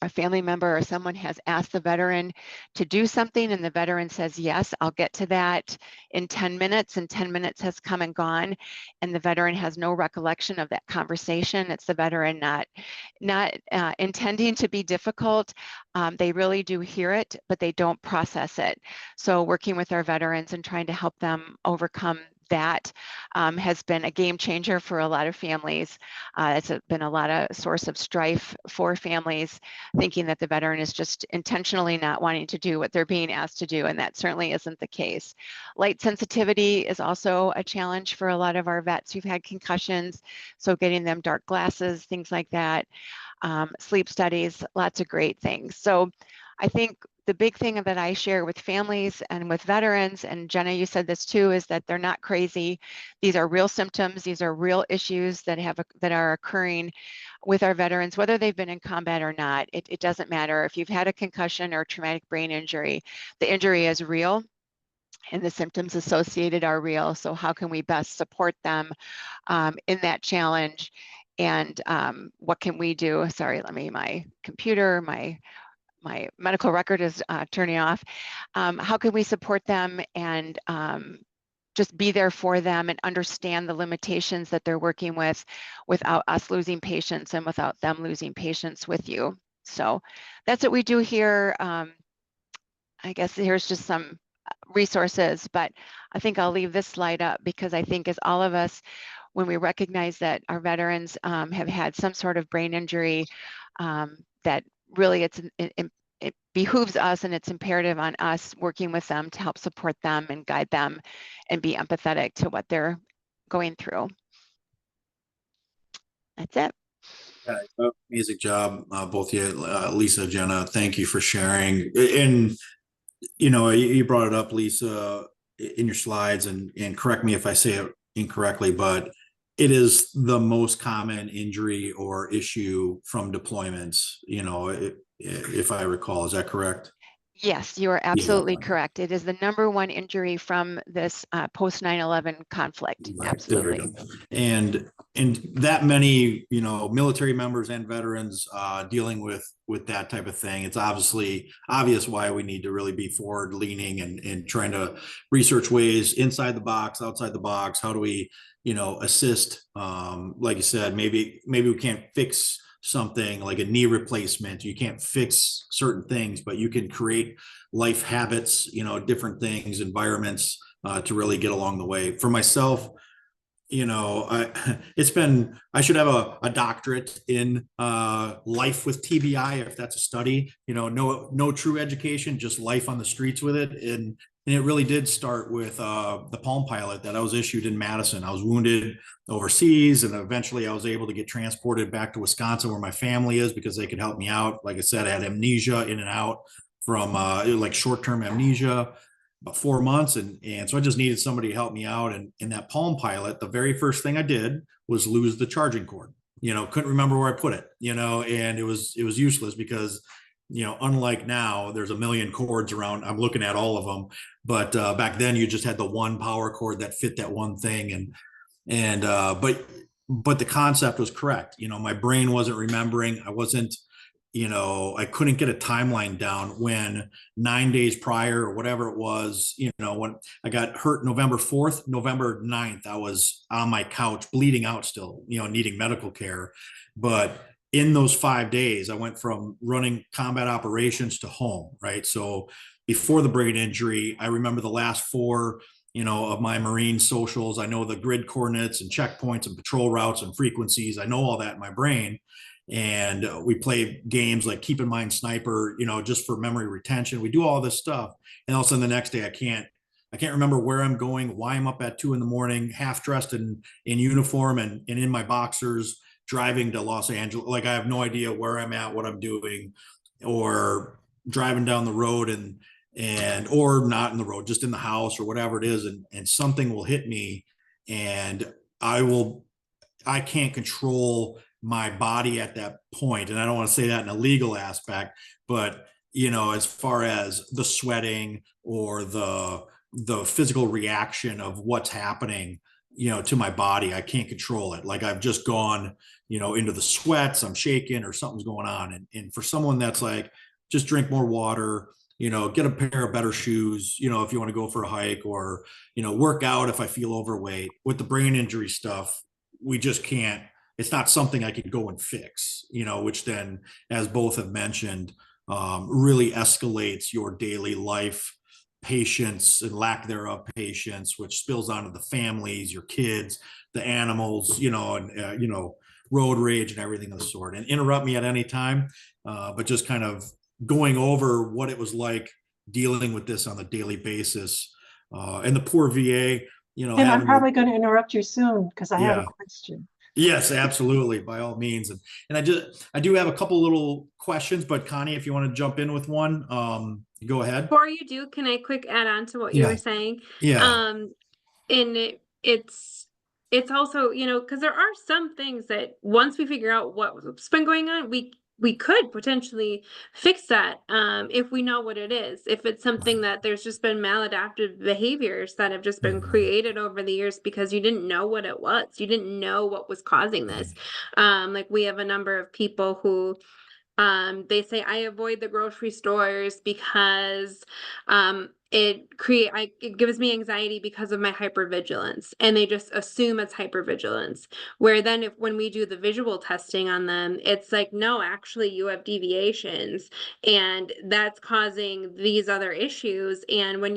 a family member or someone has asked the veteran to do something and the veteran says, yes, I'll get to that in 10 minutes, and 10 minutes has come and gone and the veteran has no recollection of that conversation, it's the veteran not intending to be difficult. They really do hear it, but they don't process it. So working with our veterans and trying to help them overcome that has been a game changer for a lot of families. It's been a lot of source of strife for families, thinking that the veteran is just intentionally not wanting to do what they're being asked to do, and that certainly isn't the case. Light sensitivity is also a challenge for a lot of our vets who've had concussions, so getting them dark glasses, things like that. Sleep studies, lots of great things. So I think the big thing that I share with families and with veterans, and Jenna, you said this too, is that they're not crazy. These are real symptoms. These are real issues that are occurring with our veterans, whether they've been in combat or not. It doesn't matter. If you've had a concussion or a traumatic brain injury, the injury is real and the symptoms associated are real. So how can we best support them in that challenge? And what can we do? Sorry, my computer, my medical record is turning off. How can we support them and just be there for them and understand the limitations that they're working with without us losing patience and without them losing patience with you? So that's what we do here. I guess here's just some resources, but I think I'll leave this slide up because I think as all of us, when we recognize that our veterans have had some sort of brain injury, that really it behooves us and it's imperative on us working with them to help support them and guide them and be empathetic to what they're going through. That's it. Yeah, amazing job, both of you, Lisa, Jenna. Thank you for sharing. And you brought it up, Lisa, in your slides, and correct me if I say it incorrectly, but it is the most common injury or issue from deployments, if I recall. Is that correct? Yes, you are absolutely correct. It is the #1 injury from this post 9/11 conflict. Right, absolutely. there we go. And that many, military members and veterans dealing with that type of thing. It's obvious why we need to really be forward leaning and trying to research ways inside the box, outside the box. How do we, assist? Like you said, maybe we can't fix something like a knee replacement. You can't fix certain things, but you can create life habits, different things, environments to really get along the way. For myself, I should have a doctorate in life with TBI, if that's a study. No true education, just life on the streets with it. And it really did start with the Palm Pilot that I was issued in Madison. I was wounded overseas, and eventually I was able to get transported back to Wisconsin, where my family is, because they could help me out. Like I said, I had amnesia in and out from like short-term amnesia, about 4 months. And so I just needed somebody to help me out. And in that Palm Pilot, the very first thing I did was lose the charging cord. Couldn't remember where I put it, and it was useless because, unlike now, there's a million cords around. I'm looking at all of them. But back then you just had the one power cord that fit that one thing. But the concept was correct. My brain wasn't remembering. I wasn't, I couldn't get a timeline down when 9 days prior or whatever it was, when I got hurt November 4th, November 9th, I was on my couch bleeding out still, needing medical care. But in those 5 days, I went from running combat operations to home, right? So before the brain injury, I remember the last 4 of my Marine socials. I know the grid coordinates and checkpoints and patrol routes and frequencies. I know all that in my brain. And we play games like Keep in Mind Sniper, just for memory retention. We do all this stuff. And all of a sudden the next day I can't remember where I'm going, why I'm up at 2 a.m, half dressed in uniform and in my boxers, driving to Los Angeles. Like I have no idea where I'm at, what I'm doing, or driving down the road or not in the road, just in the house or whatever it is. And something will hit me, and I can't control my body at that point. And I don't want to say that in a legal aspect, but as far as the sweating or the physical reaction of what's happening, to my body. I can't control it. Like I've just gone, into the sweats, I'm shaking or something's going on. And for someone that's like, just drink more water, get a pair of better shoes, if you want to go for a hike, or, work out if I feel overweight. With the brain injury stuff, we just can't, it's not something I can go and fix, which then, as both have mentioned, really escalates your daily life patience and lack thereof patience, which spills onto the families, your kids, the animals, and road rage and everything of the sort. And interrupt me at any time, but just kind of going over what it was like dealing with this on a daily basis, and the poor VA, And I'm probably going to interrupt you soon because I have a Yeah. question. Yes, absolutely, by all means. And I do have a couple little questions, but Connie, if you want to jump in with one, go ahead. Before you do, can I quick add on to what you Yeah. were saying? Yeah. And it's also, because there are some things that once we figure out what's been going on, we could potentially fix that, if we know what it is. If it's something that there's just been maladaptive behaviors that have just been created over the years because you didn't know what it was, you didn't know what was causing this. Like we have a number of people who they say I avoid the grocery stores because it gives me anxiety because of my hypervigilance, and they just assume it's hypervigilance. Where then when we do the visual testing on them, it's like, no, actually you have deviations and that's causing these other issues. And when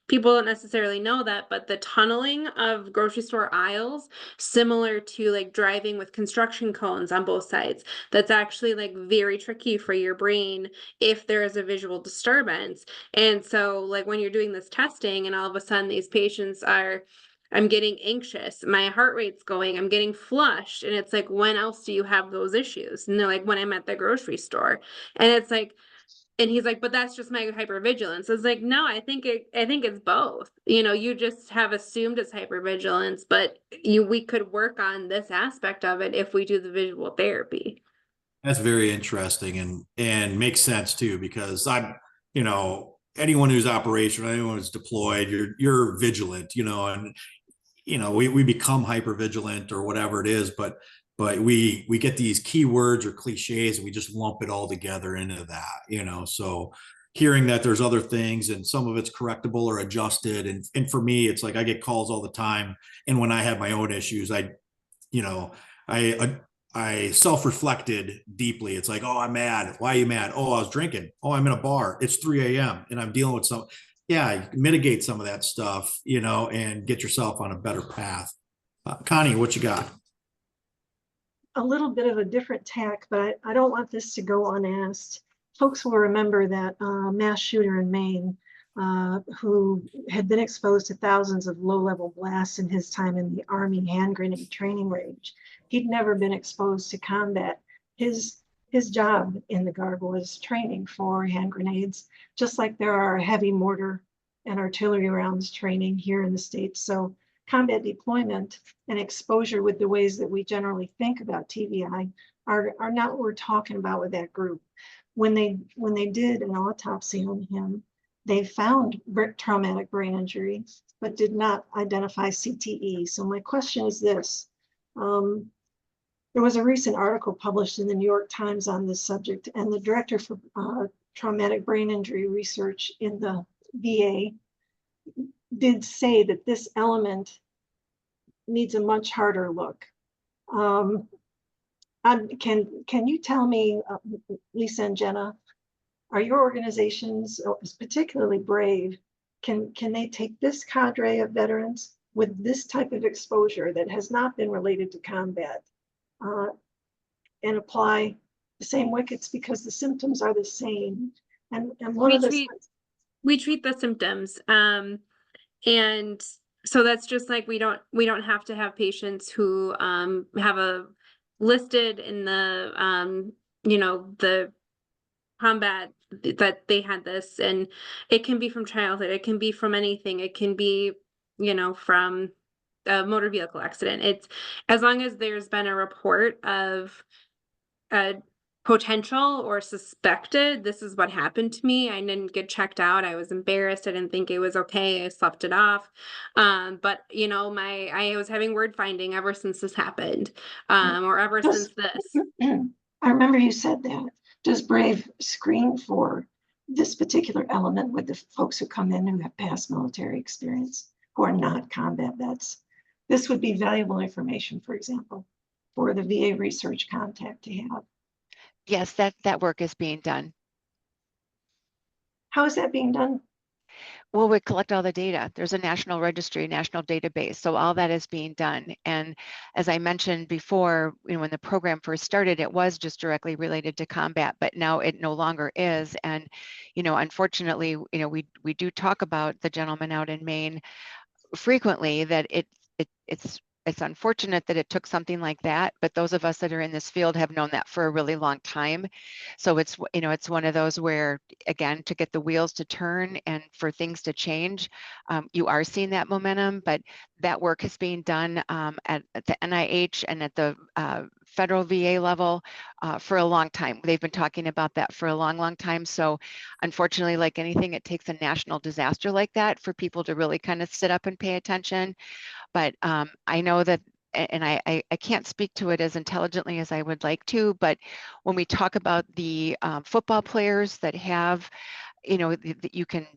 people don't necessarily know that, but the tunneling of grocery store aisles, similar to like driving with construction cones on both sides, that's actually like very tricky for your brain if there is a visual disturbance. And so like when you're doing this testing and all of a sudden these patients I'm getting anxious, my heart rate's going, I'm getting flushed, and it's like, when else do you have those issues? And they're like, when I'm at the grocery store. And it's like, and he's like, but that's just my hypervigilance. It's like, no, I think it's both. You just have assumed it's hypervigilance, but we could work on this aspect of it if we do the visual therapy. That's very interesting and makes sense too, because anyone who's operational, anyone who's deployed, you're vigilant, and we become hypervigilant or whatever it is, but we get these keywords or cliches and we just lump it all together into that, so hearing that there's other things and some of it's correctable or adjusted. And for me, it's like I get calls all the time. And when I have my own issues, I self-reflected deeply. It's like, oh, I'm mad. Why are you mad? Oh, I was drinking. Oh, I'm in a bar. It's 3 a.m. and I'm dealing with mitigate some of that stuff, and get yourself on a better path. Connie, what you got? A little bit of a different tack, but I don't want this to go unasked. Folks will remember that mass shooter in Maine, who had been exposed to thousands of low-level blasts in his time in the Army hand grenade training range. He'd never been exposed to combat. His job in the Guard was training for hand grenades, just like there are heavy mortar and artillery rounds training here in the States. So combat deployment and exposure with the ways that we generally think about TBI are not what we're talking about with that group. When they did an autopsy on him, they found traumatic brain injury, but did not identify CTE. So my question is this. There was a recent article published in the New York Times on this subject, and the director for traumatic brain injury research in the VA did say that this element needs a much harder look. Can you tell me, Lisa and Jenna, are your organizations, particularly Brave, can they take this cadre of veterans with this type of exposure that has not been related to combat and apply the same wickets because the symptoms are the same? And one of the we treat the symptoms, and so that's just like we don't have to have patients who have a listed in the the combat that they had this, and it can be from childhood, it can be from anything, it can be from a motor vehicle accident. It's as long as there's been a report of potential or suspected this is what happened to me. I didn't get checked out. I was embarrassed. I didn't think it was okay. I slept it off. But you know, I was having word finding ever since this happened, or ever since this. I remember you said that. Does Brave screen for this particular element with the folks who come in who have past military experience, who are not combat vets? This would be valuable information, for example, for the VA research contact to have. Yes, that work is being done. How is that being done? Well, we collect all the data. There's a national registry, national database. So all that is being done. And as I mentioned before, you know, when the program first started, it was just directly related to combat, but now it no longer is. And, you know, unfortunately, you know, we do talk about the gentleman out in Maine frequently, that it's unfortunate that it took something like that, but those of us that are in this field have known that for a really long time. So it's, you know, it's one of those where, again, to get the wheels to turn and for things to change, you are seeing that momentum, but that work is being done at the NIH and at the federal VA level for a long time. They've been talking about that for a long, long time. So unfortunately, like anything, it takes a national disaster like that for people to really kind of sit up and pay attention. But I know that, and I can't speak to it as intelligently as I would like to, but when we talk about the football players that have, you know, that you can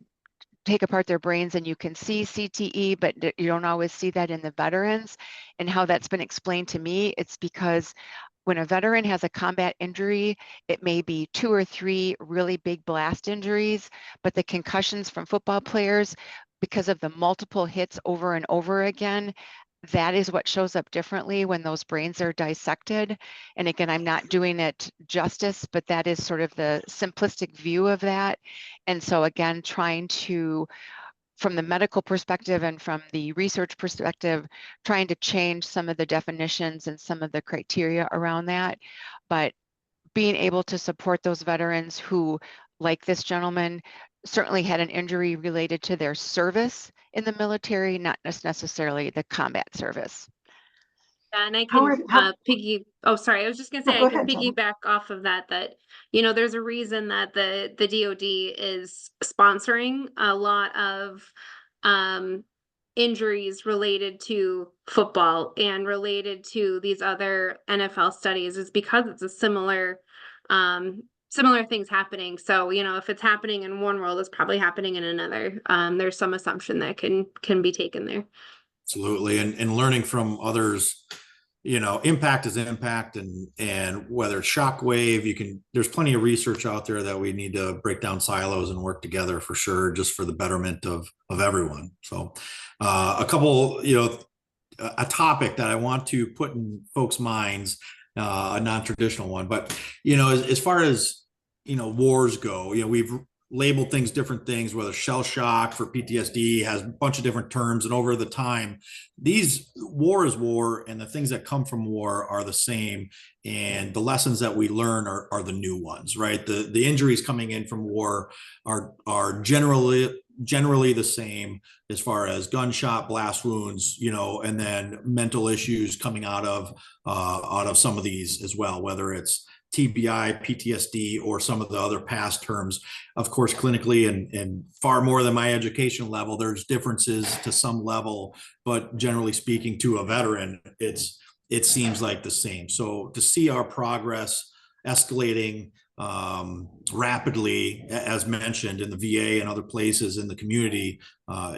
take apart their brains and you can see CTE, but you don't always see that in the veterans. And how that's been explained to me, it's because when a veteran has a combat injury, it may be 2 or 3 really big blast injuries, but the concussions from football players, because of the multiple hits over and over again, that is what shows up differently when those brains are dissected. And again, I'm not doing it justice, but that is sort of the simplistic view of that. And so again, trying to, from the medical perspective and from the research perspective, trying to change some of the definitions and some of the criteria around that. But being able to support those veterans who, like this gentleman, certainly had an injury related to their service in the military, not necessarily the combat service. And I can oh, sorry, I was just gonna say, I can piggyback off of that, you know, there's a reason that the DoD is sponsoring a lot of injuries related to football and related to these other NFL studies, is because it's a similar things happening. So, you know, if it's happening in one world, it's probably happening in another. There's some assumption that can be taken there. Absolutely. And learning from others, you know, impact is impact, and whether it's shockwave, there's plenty of research out there that we need to break down silos and work together for sure, just for the betterment of everyone. So a couple, you know, a topic that I want to put in folks' minds, a non-traditional one, but, you know, as far as, you know, wars go, you know, we've labeled things different things, whether shell shock for PTSD has a bunch of different terms. And over the time, war is war, and the things that come from war are the same. And the lessons that we learn are the new ones, right? The injuries coming in from war are generally the same as far as gunshot, blast wounds, you know, and then mental issues coming out of some of these as well, whether it's TBI, PTSD, or some of the other past terms. Of course, clinically and far more than my education level, there's differences to some level, but generally speaking, to a veteran, it seems like the same. So to see our progress escalating rapidly, as mentioned, in the VA and other places in the community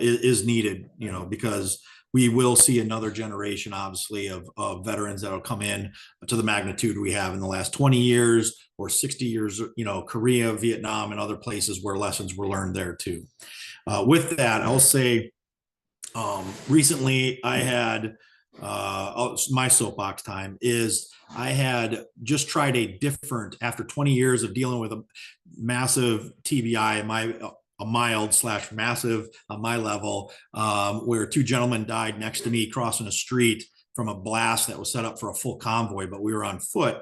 is needed, you know, because we will see another generation, obviously, of veterans that will come in to the magnitude we have in the last 20 years or 60 years, you know, Korea, Vietnam, and other places where lessons were learned there too. With that, I'll say recently I had my soapbox time is I had just tried after 20 years of dealing with a massive TBI, a mild/massive on my level, where 2 gentlemen died next to me crossing a street from a blast that was set up for a full convoy, but we were on foot.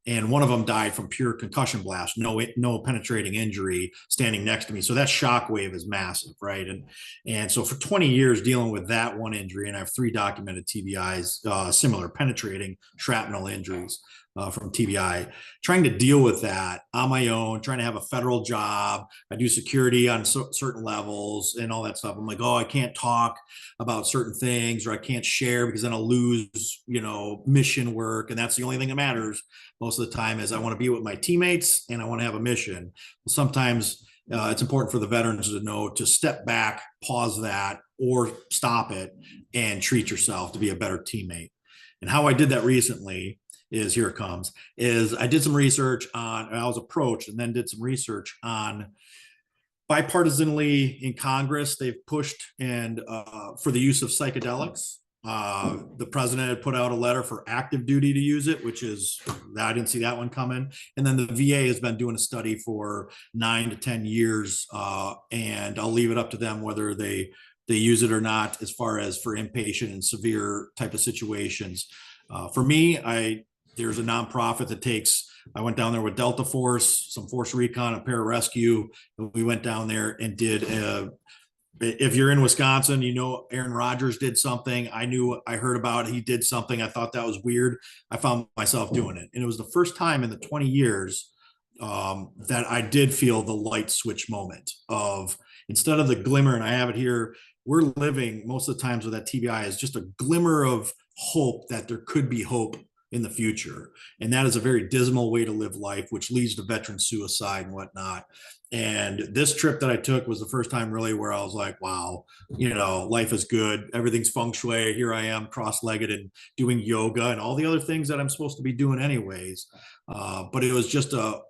and one of them died from pure concussion blast, no penetrating injury, standing next to me. So that shock wave is massive, right? And so for 20 years dealing with that one injury, and I have 3 documented TBIs, similar penetrating shrapnel injuries from TBI, trying to deal with that on my own, trying to have a federal job. I do security on certain levels and all that stuff. I'm like, oh, I can't talk about certain things, or I can't share because then I'll lose, mission work. And that's the only thing that matters most of the time, is I want to be with my teammates and I want to have a mission. Sometimes it's important for the veterans to know to step back, pause that, or stop it and treat yourself to be a better teammate. And how I did that recently is, here it comes, is I did some research on, I was approached and then did some research on bipartisanly in Congress. They've pushed and for the use of psychedelics. The president had put out a letter for active duty to use it, which is, I didn't see that one coming. And then the VA has been doing a study for 9 to 10 years, and I'll leave it up to them whether they use it or not, as far as for inpatient and severe type of situations. For me, there's a nonprofit that takes, I went down there with Delta Force, some Force Recon, and Pararescue, and we went down there and did if you're in Wisconsin, Aaron Rodgers did something. I heard about it. He did something. I thought that was weird. I found myself doing it. And it was the first time in the 20 years that I did feel the light switch moment of, instead of the glimmer, and I have it here, we're living most of the times with that TBI is just a glimmer of hope that there could be hope in the future. And that is a very dismal way to live life, which leads to veteran suicide and whatnot. And this trip that I took was the first time really where I was like, wow, life is good. Everything's feng shui. Here I am cross-legged and doing yoga and all the other things that I'm supposed to be doing anyways. But it was just a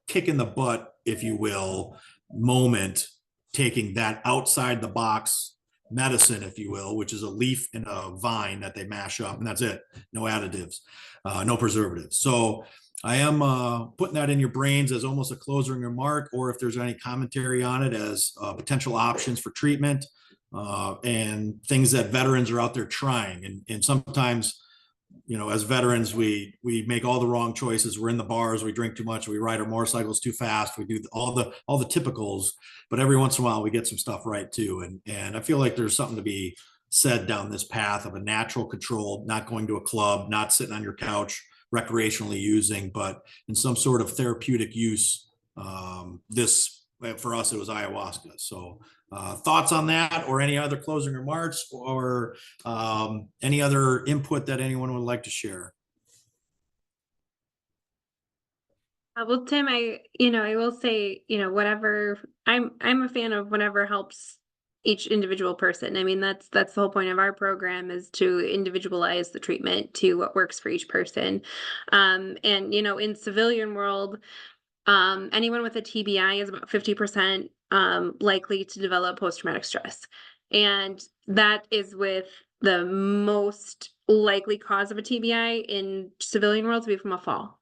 kick in the butt, if you will, moment, taking that outside the box medicine, if you will, which is a leaf and a vine that they mash up, and that's it. No additives, no preservatives. So I am putting that in your brains as almost a closing remark, or if there's any commentary on it as potential options for treatment and things that veterans are out there trying. And sometimes, as veterans, we make all the wrong choices. We're in the bars, we drink too much, we ride our motorcycles too fast, we do all the typicals, but every once in a while we get some stuff right too. And I feel like there's something to be said down this path of a natural control, not going to a club, not sitting on your couch recreationally using, but in some sort of therapeutic use. This, for us, it was ayahuasca. So thoughts on that, or any other closing remarks, or any other input that anyone would like to share? Well, Tim, I will say, whatever, I'm a fan of whatever helps each individual person. I mean, that's the whole point of our program, is to individualize the treatment to what works for each person. And, in civilian world, anyone with a TBI is about 50% likely to develop post-traumatic stress. And that is with the most likely cause of a TBI in civilian world to be from a fall.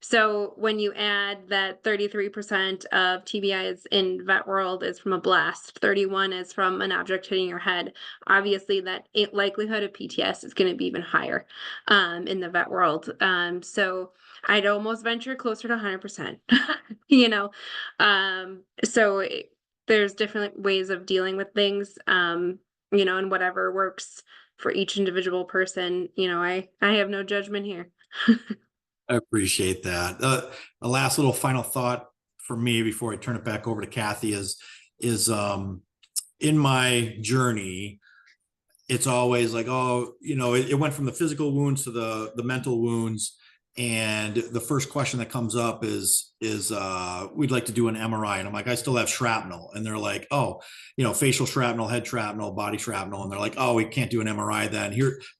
So when you add that 33% of TBIs in vet world is from a blast, 31 is from an object hitting your head, obviously that likelihood of PTS is going to be even higher in the vet world. So I'd almost venture closer to 100%, so there's different ways of dealing with things, and whatever works for each individual person. I have no judgment here. I appreciate that. The last little final thought for me before I turn it back over to Kathy is in my journey, it's always like, it went from the physical wounds to the mental wounds. And the first question that comes up is we'd like to do an MRI. And I'm like, I still have shrapnel. And they're like, facial shrapnel, head shrapnel, body shrapnel. And they're like, we can't do an MRI then.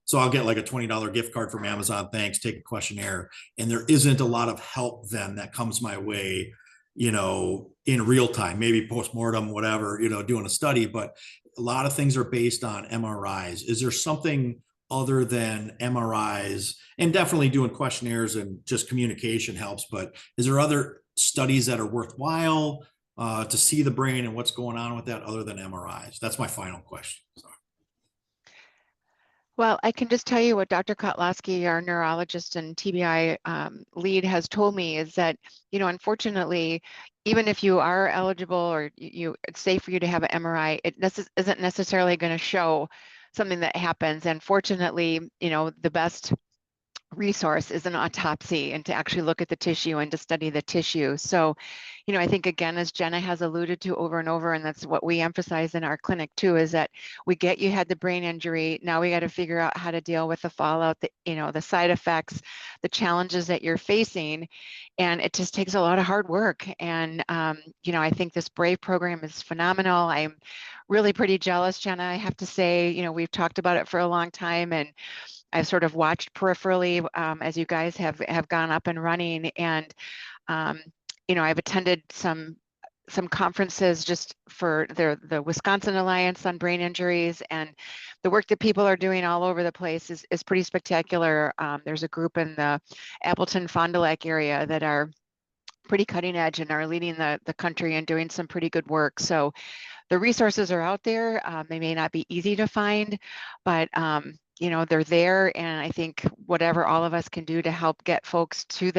So I'll get like a $20 gift card from Amazon. Thanks, take a questionnaire. And there isn't a lot of help then that comes my way, in real time, maybe postmortem, whatever, doing a study. But a lot of things are based on MRIs. Is there something other than MRIs, and definitely doing questionnaires and just communication helps, but is there other studies that are worthwhile to see the brain and what's going on with that other than MRIs? That's my final question. Well, I can just tell you what Dr. Kotlaski, our neurologist and TBI lead, has told me is that, unfortunately, even if you are eligible or it's safe for you to have an MRI, it isn't necessarily going to show something that happens. And fortunately, the best resource is an autopsy and to actually look at the tissue and to study the tissue. So, I think again, as Jenna has alluded to over and over, and that's what we emphasize in our clinic too, is that you had the brain injury. Now we got to figure out how to deal with the fallout, the side effects, the challenges that you're facing. And it just takes a lot of hard work. And, I think this BRAVE program is phenomenal. I'm really pretty jealous, Jenna, I have to say. We've talked about it for a long time, and I've sort of watched peripherally as you guys have gone up and running. And, I've attended some conferences just for the Wisconsin Alliance on Brain Injuries, and the work that people are doing all over the place is pretty spectacular. There's a group in the Appleton Fond du Lac area that are pretty cutting edge and are leading the country and doing some pretty good work. So the resources are out there. They may not be easy to find, but they're there. And I think whatever all of us can do to help get folks to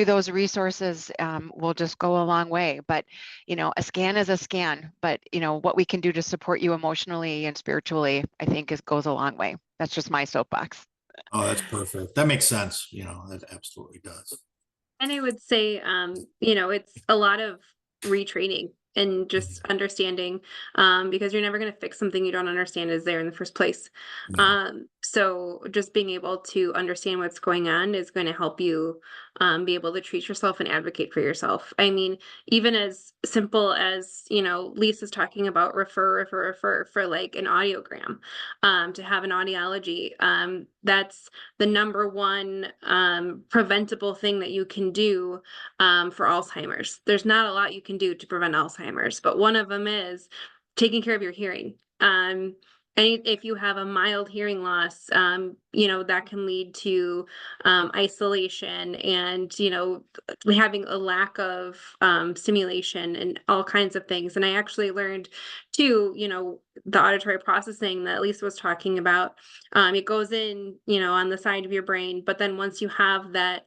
those resources will just go a long way. But, a scan is a scan, but, what we can do to support you emotionally and spiritually, I think goes a long way. That's just my soapbox. Oh, that's perfect. That makes sense. That absolutely does. And I would say, it's a lot of retraining and just understanding, because you're never going to fix something you don't understand is there in the first place. Yeah. So just being able to understand what's going on is going to help you be able to treat yourself and advocate for yourself. I mean, even as simple as, Lisa's talking about refer for like an audiogram, to have an audiology. That's the number one preventable thing that you can do for Alzheimer's. There's not a lot you can do to prevent Alzheimer's, but one of them is taking care of your hearing. And if you have a mild hearing loss, that can lead to isolation and, having a lack of stimulation and all kinds of things. And I actually learned too, the auditory processing that Lisa was talking about, it goes in, on the side of your brain, but then once you have that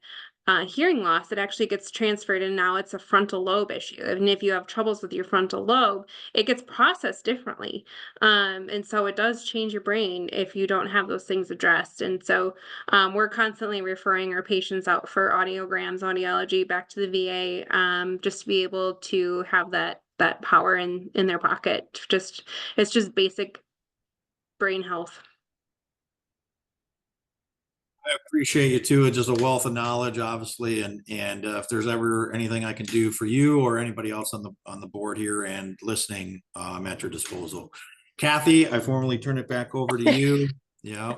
hearing loss, it actually gets transferred and now it's a frontal lobe issue. And if you have troubles with your frontal lobe, it gets processed differently. And so it does change your brain if you don't have those things addressed. And so we're constantly referring our patients out for audiograms, audiology back to the VA, just to be able to have that power in their pocket. It's just basic brain health. I appreciate you too. It's just a wealth of knowledge, obviously, and if there's ever anything I can do for you or anybody else on the board here and listening, I'm at your disposal. Kathy, I formally turn it back over to you. Yeah.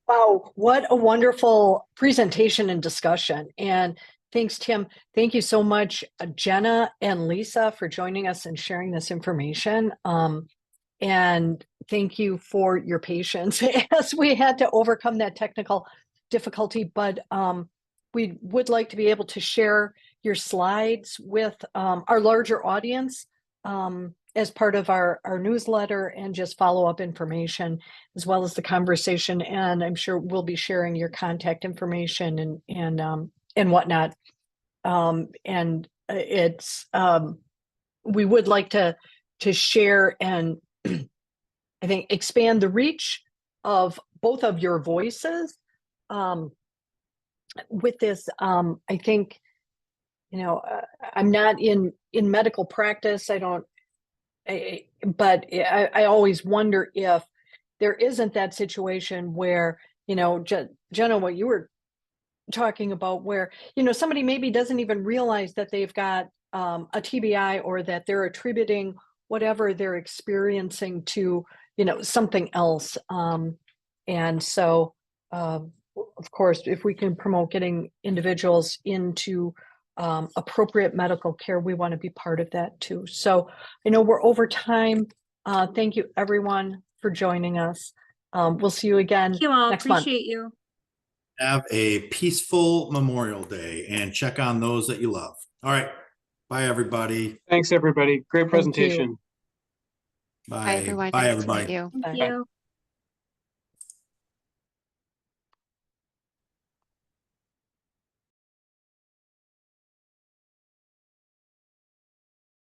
Wow, what a wonderful presentation and discussion. And thanks, Tim. Thank you so much, Jenna and Lisa, for joining us and sharing this information. And thank you for your patience as we had to overcome that technical difficulty. But we would like to be able to share your slides with our larger audience as part of our newsletter and just follow-up information, as well as the conversation. And I'm sure we'll be sharing your contact information and whatnot. And it's we would like to share and I think expand the reach of both of your voices with this. I think, I'm not in medical practice. But I always wonder if there isn't that situation where, Jenna, what you were talking about, where, somebody maybe doesn't even realize that they've got a TBI or that they're attributing whatever they're experiencing to, something else. And so, of course, if we can promote getting individuals into appropriate medical care, we want to be part of that too. So I know we're over time. Thank you everyone for joining us. We'll see you again Thank you all. next month. Appreciate you. Have a peaceful Memorial Day and check on those that you love. All right. Bye, everybody. Thanks, everybody. Great Thank you. presentation. Bye. Hi, everyone. Bye, Nice to everybody. meet you. Thank Bye. you.